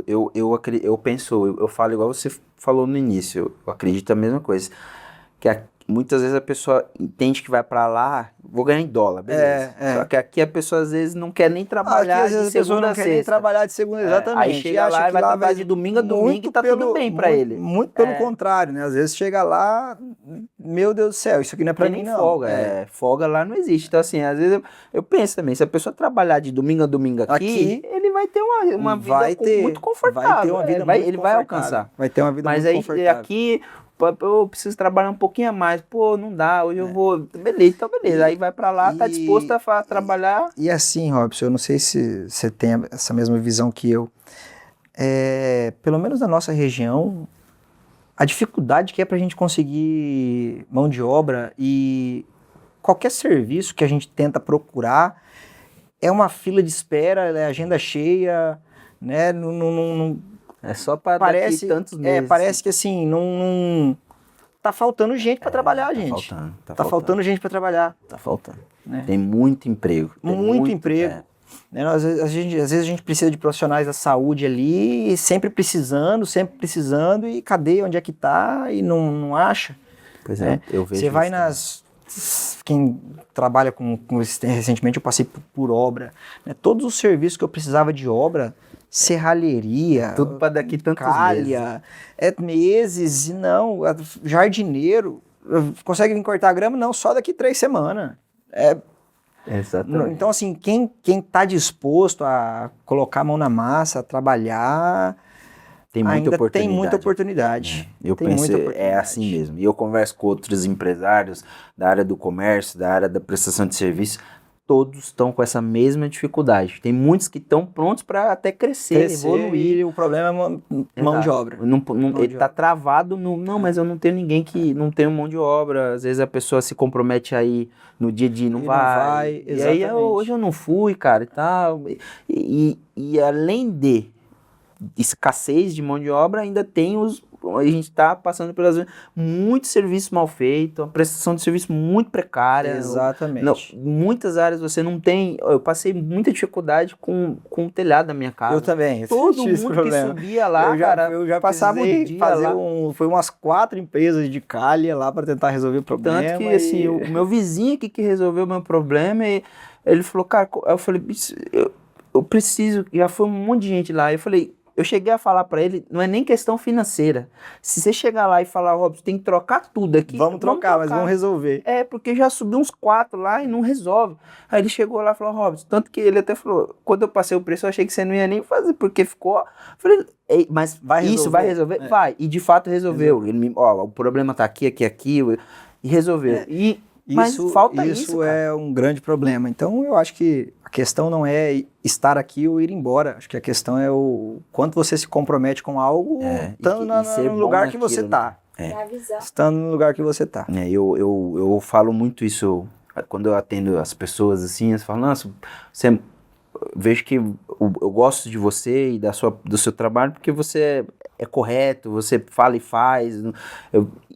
Eu falo igual você falou no início, eu acredito a mesma coisa, que muitas vezes a pessoa entende que vai pra lá, vou ganhar em dólar, beleza. Só que aqui a pessoa às vezes não quer nem trabalhar de segunda a sexta. Nem trabalhar de segunda, exatamente. Aí chega lá e vai trabalhar de domingo a domingo e tá tudo bem pra ele. Muito pelo contrário, né? Às vezes chega lá, meu Deus do céu, isso aqui não é pra Tem mim, nem não. folga, folga lá não existe. Então, assim, às vezes eu penso também, se a pessoa trabalhar de domingo a domingo aqui ele vai ter uma vida muito confortável. Vai ter uma vida muito ele vai confortável. alcançar. Vai ter uma vida Mas muito aí confortável. aqui, eu preciso trabalhar um pouquinho a mais. Pô, não dá, hoje eu vou. Beleza, então beleza. Aí vai pra lá, tá disposto a trabalhar. E assim, Robson, eu não sei se você tem essa mesma visão que eu. Pelo menos na nossa região, a dificuldade que é pra gente conseguir mão de obra e qualquer serviço que a gente tenta procurar é uma fila de espera, é agenda cheia, né? Não, É só para parece, daqui tantos meses. parece que assim, não tá faltando gente para trabalhar, gente. Tá faltando gente para trabalhar. Tá faltando. Né? Tem muito emprego. Muito emprego. Né? Às vezes a gente precisa de profissionais da saúde ali, sempre precisando, e cadê? Onde é que tá? E não acha. Pois é, eu vejo. Você vai quem trabalha com recentemente eu passei por obra, né? Todos os serviços que eu precisava de obra, serralheria, tudo para daqui tantos calha, meses, e não, jardineiro, consegue vir cortar a grama? Não, só daqui 3 semanas. Exatamente. Então, assim, quem tá disposto a colocar a mão na massa, a trabalhar, tem muita oportunidade. Eu penso, é assim mesmo. E eu converso com outros empresários da área do comércio, da área da prestação de serviço, todos estão com essa mesma dificuldade. Tem muitos que estão prontos para até crescer, evoluir. E o problema é mão de obra. Ele está travado não, mas eu não tenho ninguém não tenho mão de obra. Às vezes a pessoa se compromete aí no dia de não vai. E aí hoje eu não fui, cara, e tal. E além de escassez de mão de obra, ainda tem a gente está passando pelas muito serviço mal feito, a prestação de serviço muito precária. Exatamente. Muitas áreas você não tem. Eu passei muita dificuldade com o telhado da minha casa. Eu também. Todo mundo que subia lá, eu já passava o dia fazer lá. Foi umas 4 empresas de calha lá para tentar resolver o problema. Tanto que assim, o meu vizinho aqui que resolveu o meu problema, ele falou, cara, eu falei, eu preciso, já foi um monte de gente lá. Eu falei, eu cheguei a falar pra ele, não é nem questão financeira. Se você chegar lá e falar, Robson, tem que trocar tudo aqui. Vamos trocar, mas vamos resolver. Porque já subiu uns 4 lá e não resolve. Aí ele chegou lá e falou, Robson, tanto que ele até falou, quando eu passei o preço, eu achei que você não ia nem fazer, porque ficou... Eu falei, mas vai resolver? Vai. E de fato resolveu. Ele o problema tá aqui, e resolveu. Mas falta isso. Isso é um grande problema. Então eu acho que a questão não é estar aqui ou ir embora. Acho que a questão é o quanto você se compromete com algo estando no lugar que você está. Estando no lugar que você está. Eu falo muito isso quando eu atendo as pessoas assim, eles falam, nossa, vejo que eu gosto de você e do seu trabalho porque você é correto, você fala e faz.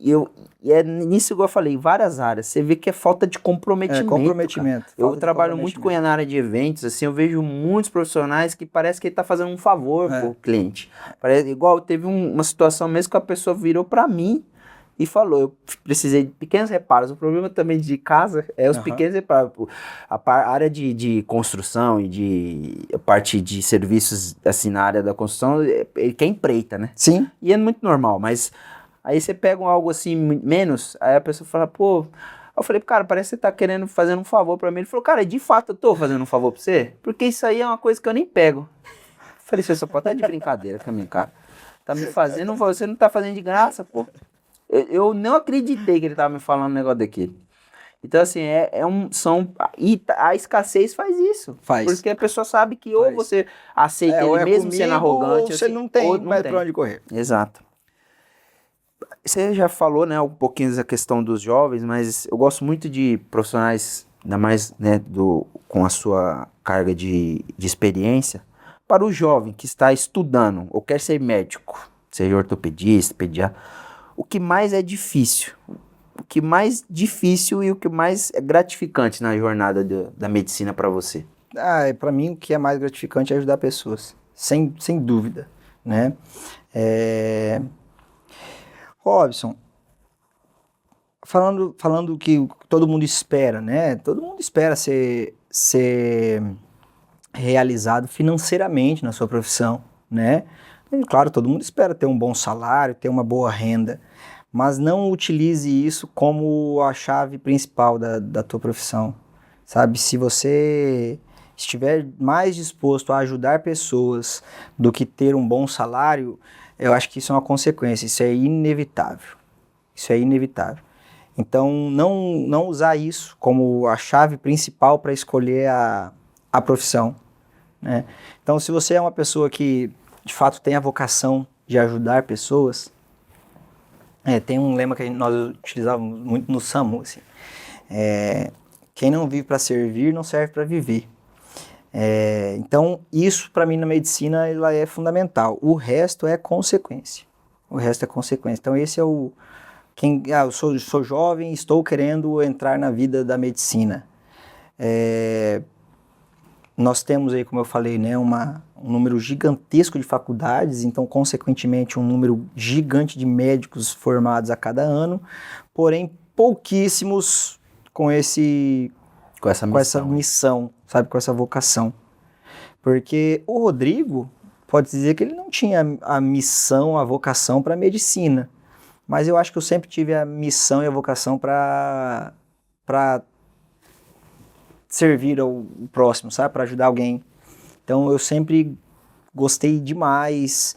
E é nisso que eu falei, várias áreas. Você vê que é falta de comprometimento. Eu trabalho muito na área de eventos, assim, eu vejo muitos profissionais que parece que ele está fazendo um favor pro cliente. Igual teve uma situação mesmo que a pessoa virou para mim e falou, eu precisei de pequenos reparos. O problema também de casa é os pequenos reparos. A área de construção e a parte de serviços, assim, na área da construção, ele quer empreita, né? Sim. E é muito normal, mas aí você pega algo assim, menos, aí a pessoa fala, pô... Eu falei, cara, parece que você tá fazendo um favor pra mim. Ele falou, cara, de fato eu tô fazendo um favor pra você? Porque isso aí é uma coisa que eu nem pego. Eu falei, você só pode estar de brincadeira com a minha cara. Tá me fazendo, você não tá fazendo de graça, pô. Eu não acreditei que ele tava me falando um negócio daquele. Então, assim, e a escassez faz isso. Porque a pessoa sabe que ou você aceita ele mesmo sendo arrogante. Ou você não tem mais pra onde correr. Exato. Você já falou, né, um pouquinho da questão dos jovens, mas eu gosto muito de profissionais, ainda mais, né, com a sua carga de experiência, para o jovem que está estudando ou quer ser médico, seja ortopedista, pediatra. O que mais é difícil? O que mais difícil e o que mais é gratificante na jornada da medicina para você? Para mim, o que é mais gratificante é ajudar pessoas, sem dúvida, né? Robson, falando que todo mundo espera, né? Todo mundo espera ser realizado financeiramente na sua profissão, né? E, claro, todo mundo espera ter um bom salário, ter uma boa renda, mas não utilize isso como a chave principal da tua profissão, sabe? Se você estiver mais disposto a ajudar pessoas do que ter um bom salário, eu acho que isso é uma consequência, isso é inevitável. Isso é inevitável. Então, não usar isso como a chave principal para escolher a profissão, né? Então, se você é uma pessoa que, de fato, tem a vocação de ajudar pessoas, tem um lema que nós utilizávamos muito no SAMU, assim, quem não vive para servir, não serve para viver. Então, isso para mim na medicina ela é fundamental. O resto é consequência. O resto é consequência. Então, esse é o... eu sou jovem, estou querendo entrar na vida da medicina. Nós temos aí, como eu falei, né, um número gigantesco de faculdades, então, consequentemente, um número gigante de médicos formados a cada ano, porém, pouquíssimos com essa missão, sabe, com essa vocação. Porque o Rodrigo, pode dizer que ele não tinha a missão, a vocação para a medicina, mas eu acho que eu sempre tive a missão e a vocação para servir ao próximo, sabe? Para ajudar alguém. Então eu sempre gostei demais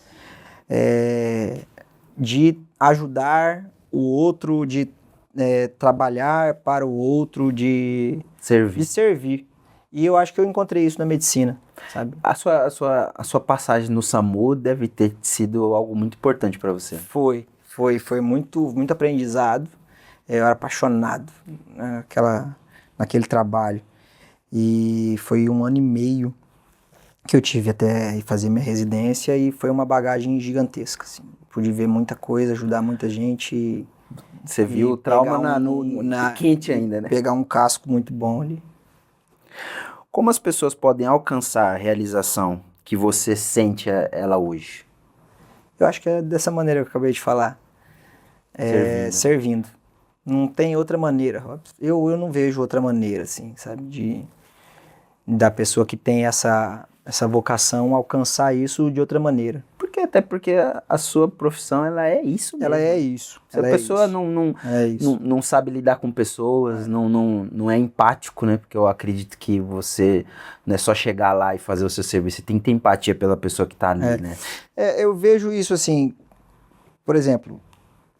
de ajudar o outro, de trabalhar para o outro, de servir. E eu acho que eu encontrei isso na medicina, sabe? A sua passagem no SAMU deve ter sido algo muito importante para você. Foi muito, muito aprendizado. Eu era apaixonado naquele trabalho. E foi 1 ano e meio que eu tive até fazer minha residência e foi uma bagagem gigantesca, assim. Pude ver muita coisa, ajudar muita gente. Você viu o trauma quente ainda, né? Pegar um casco muito bom ali. Como as pessoas podem alcançar a realização que você sente ela hoje? Eu acho que é dessa maneira que eu acabei de falar. Servindo. Não tem outra maneira, Robson. Eu não vejo outra maneira, assim, sabe? Da pessoa que tem essa vocação alcançar isso de outra maneira. Até porque a sua profissão, ela é isso mesmo. Ela é isso. Se a pessoa não sabe lidar com pessoas, não é empático, né? Porque eu acredito que você não é só chegar lá e fazer o seu serviço, você tem que ter empatia pela pessoa que tá ali, né? Eu vejo isso assim, por exemplo,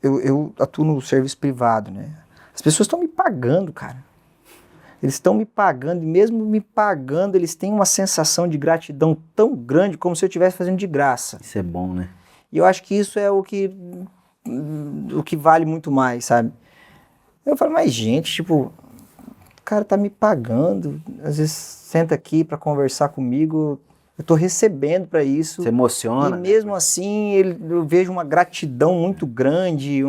eu atuo no serviço privado, né? As pessoas estão me pagando, cara. Eles estão me pagando, e mesmo me pagando, eles têm uma sensação de gratidão tão grande como se eu estivesse fazendo de graça. Isso é bom, né? E eu acho que isso é o que vale muito mais, sabe? Eu falo, mas gente, tipo, o cara tá me pagando, às vezes senta aqui para conversar comigo, eu tô recebendo para isso. Você emociona. E mesmo assim, eu vejo uma gratidão muito grande,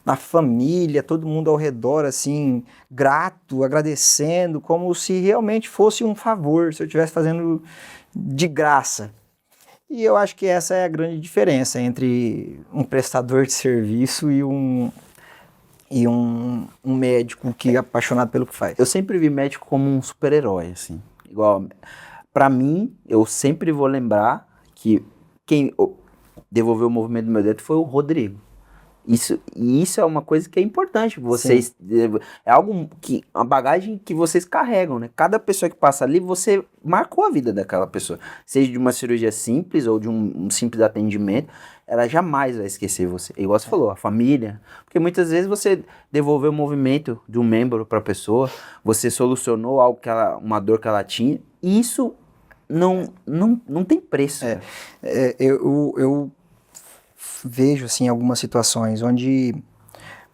na família, todo mundo ao redor, assim, grato, agradecendo, como se realmente fosse um favor, se eu estivesse fazendo de graça. E eu acho que essa é a grande diferença entre um prestador de serviço e um médico que é apaixonado pelo que faz. Eu sempre vi médico como um super-herói, assim. Igual, pra mim, eu sempre vou lembrar que quem devolveu o movimento do meu dedo foi o Rodrigo. Isso é uma coisa que é importante. Vocês, é algo que, uma bagagem que vocês carregam, né? Cada pessoa que passa ali, você marcou a vida daquela pessoa. Seja de uma cirurgia simples ou de um simples atendimento, ela jamais vai esquecer você. Igual você falou, a família. Porque muitas vezes você devolveu o movimento de um membro para a pessoa, você solucionou uma dor que ela tinha, e isso não tem preço. Eu vejo assim algumas situações onde,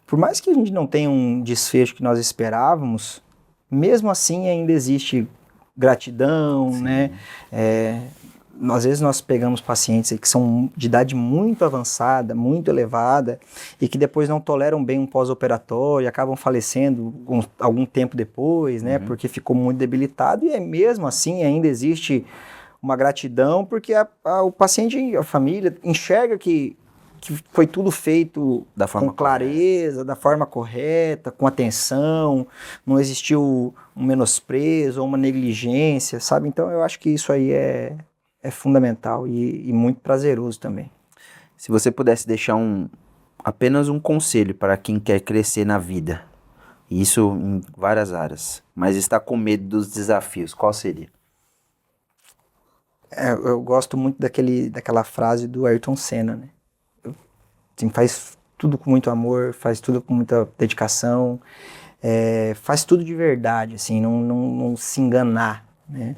por mais que a gente não tenha um desfecho que nós esperávamos, mesmo assim ainda existe gratidão, sim, né? Às vezes nós pegamos pacientes que são de idade muito avançada, muito elevada, e que depois não toleram bem um pós-operatório e acabam falecendo algum tempo depois, né? Uhum. Porque ficou muito debilitado, e mesmo assim ainda existe uma gratidão, porque o paciente, a família, enxerga que foi tudo feito com clareza, da forma correta, com atenção, não existiu um menosprezo ou uma negligência, sabe? Então eu acho que isso aí é fundamental e muito prazeroso também. Se você pudesse deixar apenas um conselho para quem quer crescer na vida, isso em várias áreas, mas está com medo dos desafios, qual seria? Eu gosto muito daquela frase do Ayrton Senna, né? Assim, faz tudo com muito amor, faz tudo com muita dedicação, faz tudo de verdade, assim, não se enganar, né?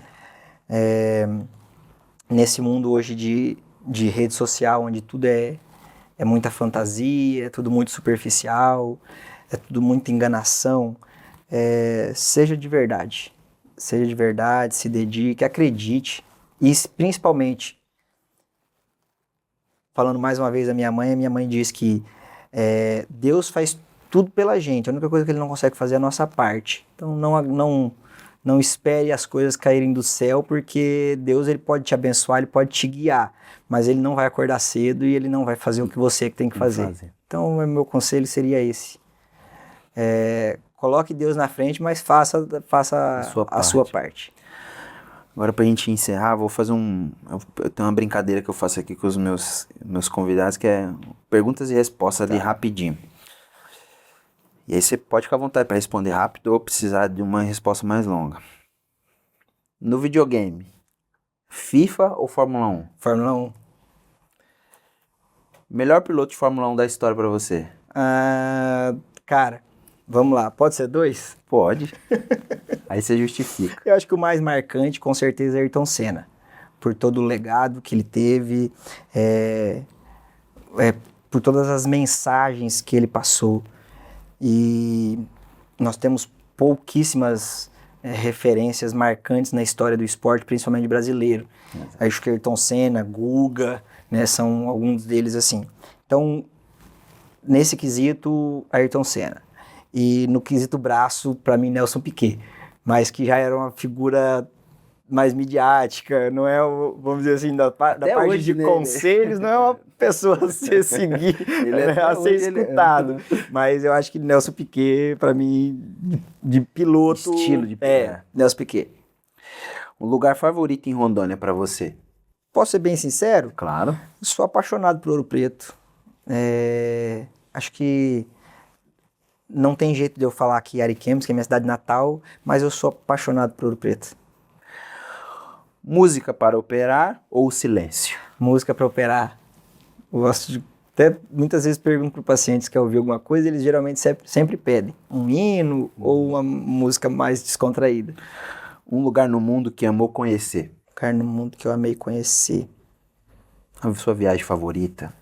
Nesse mundo hoje de rede social, onde tudo é muita fantasia, é tudo muito superficial, é tudo muita enganação, seja de verdade, se dedique, acredite, e principalmente, falando mais uma vez da minha mãe diz que Deus faz tudo pela gente, a única coisa que Ele não consegue fazer é a nossa parte. Então não espere as coisas caírem do céu, porque Deus ele pode te abençoar, Ele pode te guiar, mas Ele não vai acordar cedo e Ele não vai fazer o que você tem que fazer. Então, meu conselho seria esse. Coloque Deus na frente, mas faça a sua parte. Agora, pra gente encerrar, vou fazer eu tenho uma brincadeira que eu faço aqui com os meus convidados, que é perguntas e respostas ali rapidinho. E aí você pode ficar à vontade para responder rápido ou precisar de uma resposta mais longa. No videogame, FIFA ou Fórmula 1? Fórmula 1. Melhor piloto de Fórmula 1 da história para você? Cara, vamos lá. Pode ser 2? Pode. Aí você justifica. Eu acho que o mais marcante, com certeza, é Ayrton Senna. Por todo o legado que ele teve, por todas as mensagens que ele passou. E nós temos pouquíssimas referências marcantes na história do esporte, principalmente brasileiro. Exato. Acho que Ayrton Senna, Guga, né, são alguns deles assim. Então, nesse quesito, Ayrton Senna. E no quesito braço, para mim, Nelson Piquet. Mas que já era uma figura mais midiática, não é, vamos dizer assim, da parte de conselhos, não é uma pessoa a ser seguir, a ser escutado. Mas eu acho que Nelson Piquet, para mim, de piloto... Estilo de piloto. Nelson Piquet. Um lugar favorito em Rondônia para você? Posso ser bem sincero? Claro. Sou apaixonado por Ouro Preto. Acho que não tem jeito de eu falar aqui Ariquemes, que é minha cidade natal, mas eu sou apaixonado por Ouro Preto. Música para operar ou silêncio? Música para operar. Eu gosto de... Até muitas vezes pergunto para pacientes que quer ouvir alguma coisa, eles geralmente sempre pedem um hino ou uma música mais descontraída. Um lugar no mundo que amou conhecer? Um lugar no mundo que eu amei conhecer. A sua viagem favorita?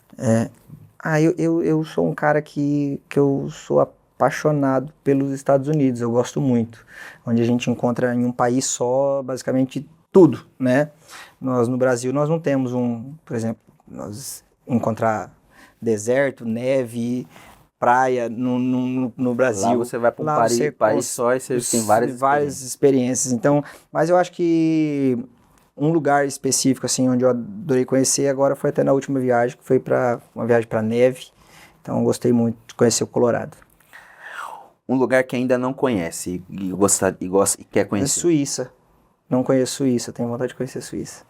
Eu sou um cara que eu sou apaixonado pelos Estados Unidos, eu gosto muito. Onde a gente encontra em um país só, basicamente, tudo, né? Nós no Brasil, nós não temos por exemplo, nós encontrar deserto, neve, praia no Brasil. Lá você vai para um país só e você tem várias experiências. Então, mas eu acho que um lugar específico, assim, onde eu adorei conhecer agora foi até na última viagem, que foi uma viagem para neve. Então, eu gostei muito de conhecer o Colorado. Um lugar que ainda não conhece e quer conhecer? Suíça. Não conheço Suíça, tenho vontade de conhecer Suíça.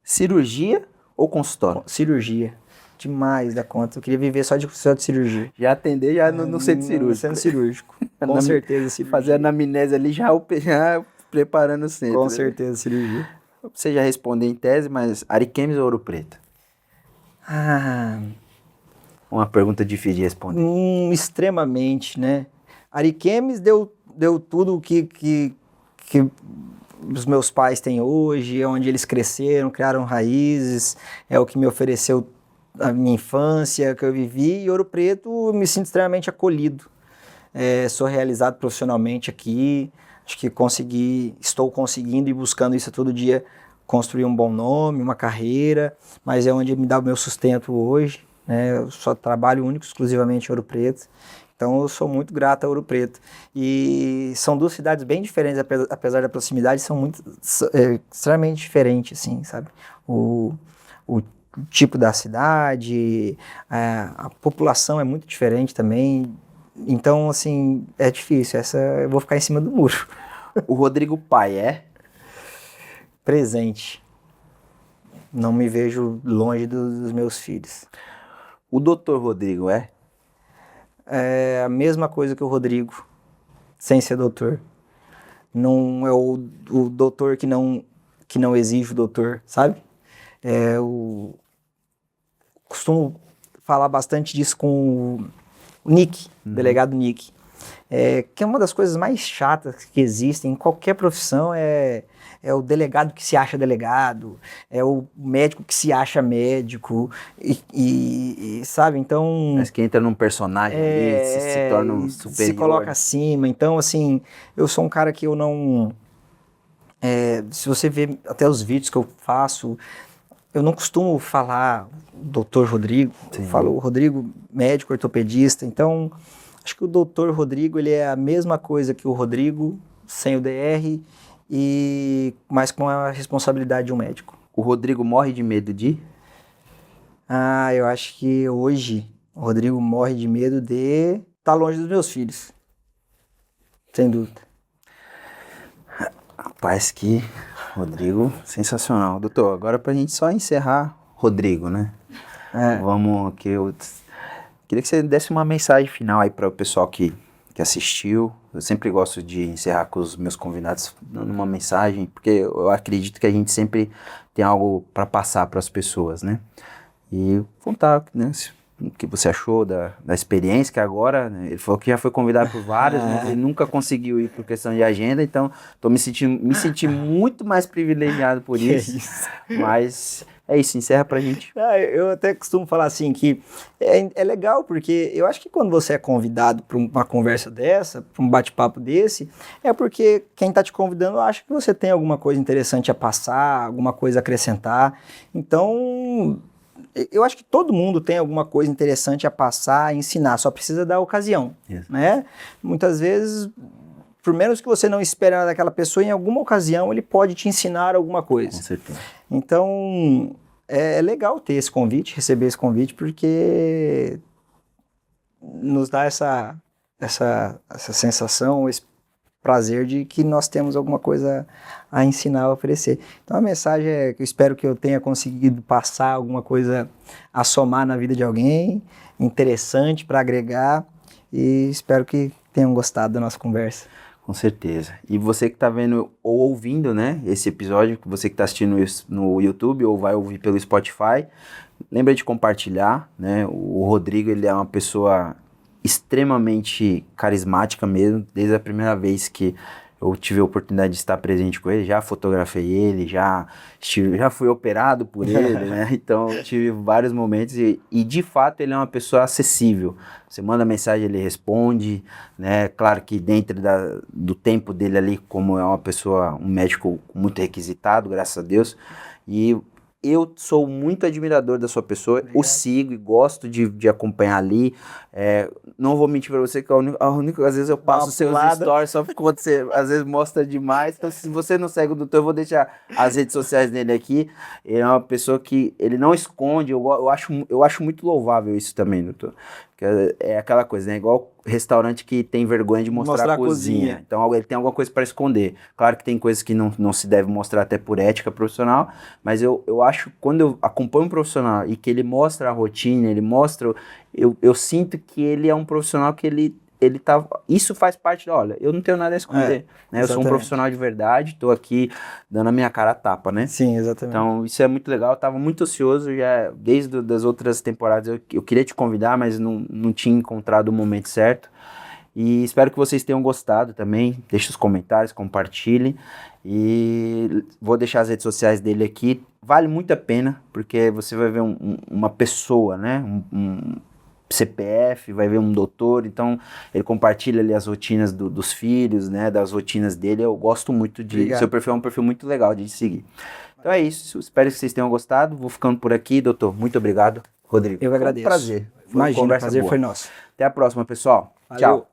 Cirurgia ou consultório? Cirurgia. Demais da conta. Eu queria viver só de cirurgia. Já atender no centro cirúrgico. No centro cirúrgico. Com certeza, cirurgia. Fazer a anamnese ali já preparando o centro. Com certeza, cirurgia. Você já respondeu em tese, mas Ariquemes ou Ouro Preto? Uma pergunta difícil de responder. Extremamente, né? Ariquemes deu tudo o que os meus pais têm hoje, é onde eles cresceram, criaram raízes, é o que me ofereceu a minha infância, que eu vivi, e Ouro Preto eu me sinto extremamente acolhido. Sou realizado profissionalmente aqui, acho que estou conseguindo e buscando isso todo dia, construir um bom nome, uma carreira, mas é onde me dá o meu sustento hoje, né? Eu só trabalho único, exclusivamente em Ouro Preto. Então, eu sou muito grato a Ouro Preto. E são duas cidades bem diferentes, apesar da proximidade, são extremamente diferentes, assim, sabe? O tipo da cidade, a população é muito diferente também. Então, assim, é difícil. Eu vou ficar em cima do muro. O Rodrigo pai é? Presente. Não me vejo longe dos meus filhos. O doutor Rodrigo É a mesma coisa que o Rodrigo, sem ser doutor. Não é o doutor que não exige o doutor, sabe? Costumo falar bastante disso com o Nick, o delegado Nick. Que é uma das coisas mais chatas que existem em qualquer profissão, é o delegado que se acha delegado, é o médico que se acha médico, e sabe, então... Mas que entra num personagem ali, se torna um superior. Se coloca acima, então assim, eu sou um cara que eu não... se você ver até os vídeos que eu faço, eu não costumo falar doutor Rodrigo, eu falo Rodrigo médico ortopedista, então... Acho que o doutor Rodrigo, ele é a mesma coisa que o Rodrigo, sem o DR, mas com a responsabilidade de um médico. O Rodrigo morre de medo de? Eu acho que hoje o Rodrigo morre de medo de estar longe dos meus filhos. Sem dúvida. Rapaz, que Rodrigo, sensacional. Doutor, agora pra gente só encerrar, Rodrigo, né? Vamos, queria que você desse uma mensagem final aí para o pessoal que assistiu. Eu sempre gosto de encerrar com os meus convidados dando uma mensagem, porque eu acredito que a gente sempre tem algo para passar para as pessoas, né? E contar, né, o que você achou da experiência, que agora, né, ele falou que já foi convidado por vários, né, ele nunca conseguiu ir por questão de agenda, então me senti muito mais privilegiado por isso. Mas... é isso, encerra pra gente. Eu até costumo falar assim, que é legal, porque eu acho que quando você é convidado para uma conversa dessa, para um bate-papo desse, é porque quem tá te convidando acha que você tem alguma coisa interessante a passar, alguma coisa a acrescentar. Então, eu acho que todo mundo tem alguma coisa interessante a passar, a ensinar, só precisa da ocasião, né? Muitas vezes... por menos que você não espere daquela pessoa, em alguma ocasião ele pode te ensinar alguma coisa. Com certeza. Então, é legal ter esse convite, receber esse convite, porque nos dá essa sensação, esse prazer de que nós temos alguma coisa a ensinar, a oferecer. Então a mensagem é que eu espero que eu tenha conseguido passar alguma coisa a somar na vida de alguém, interessante para agregar, e espero que tenham gostado da nossa conversa. Com certeza. E você que está vendo ou ouvindo, né, esse episódio, você que está assistindo isso no YouTube ou vai ouvir pelo Spotify, lembra de compartilhar, né? O Rodrigo, ele é uma pessoa extremamente carismática mesmo, desde a primeira vez que eu tive a oportunidade de estar presente com ele, já fotografei ele, já fui operado por ele, né? Então tive vários momentos e de fato ele é uma pessoa acessível. Você manda mensagem, ele responde, né? Claro que dentro do tempo dele ali, como é uma pessoa, um médico muito requisitado, graças a Deus, e eu sou muito admirador da sua pessoa, o sigo e gosto de acompanhar ali. Não vou mentir pra você que a única às vezes eu passo seus stories só porque você às vezes mostra demais. Então, se você não segue o doutor, eu vou deixar as redes sociais dele aqui. Ele é uma pessoa que ele não esconde. Eu acho muito louvável isso também, doutor. É aquela coisa, né? Igual restaurante que tem vergonha de mostrar a cozinha. Então ele tem alguma coisa para esconder. Claro que tem coisas que não se deve mostrar até por ética profissional, mas eu acho que quando eu acompanho um profissional e que ele mostra a rotina, ele mostra... Eu sinto que ele é um profissional que ele tá... Isso faz parte olha, eu não tenho nada a esconder. Né? Eu sou um profissional de verdade, tô aqui dando a minha cara a tapa, né? Sim, exatamente. Então, isso é muito legal. Eu tava muito ansioso já, desde das outras temporadas. Eu queria te convidar, mas não tinha encontrado o momento certo. E espero que vocês tenham gostado também. Deixe os comentários, compartilhem. E vou deixar as redes sociais dele aqui. Vale muito a pena, porque você vai ver uma pessoa, né? Um CPF, vai ver um doutor, então ele compartilha ali as rotinas dos filhos, né, das rotinas dele. Eu gosto muito seu perfil é um perfil muito legal de seguir. Então é isso, espero que vocês tenham gostado. Vou ficando por aqui, doutor. Muito obrigado, Rodrigo. Eu agradeço. Foi um prazer. Imagina, o prazer foi nosso. Até a próxima, pessoal. Valeu. Tchau.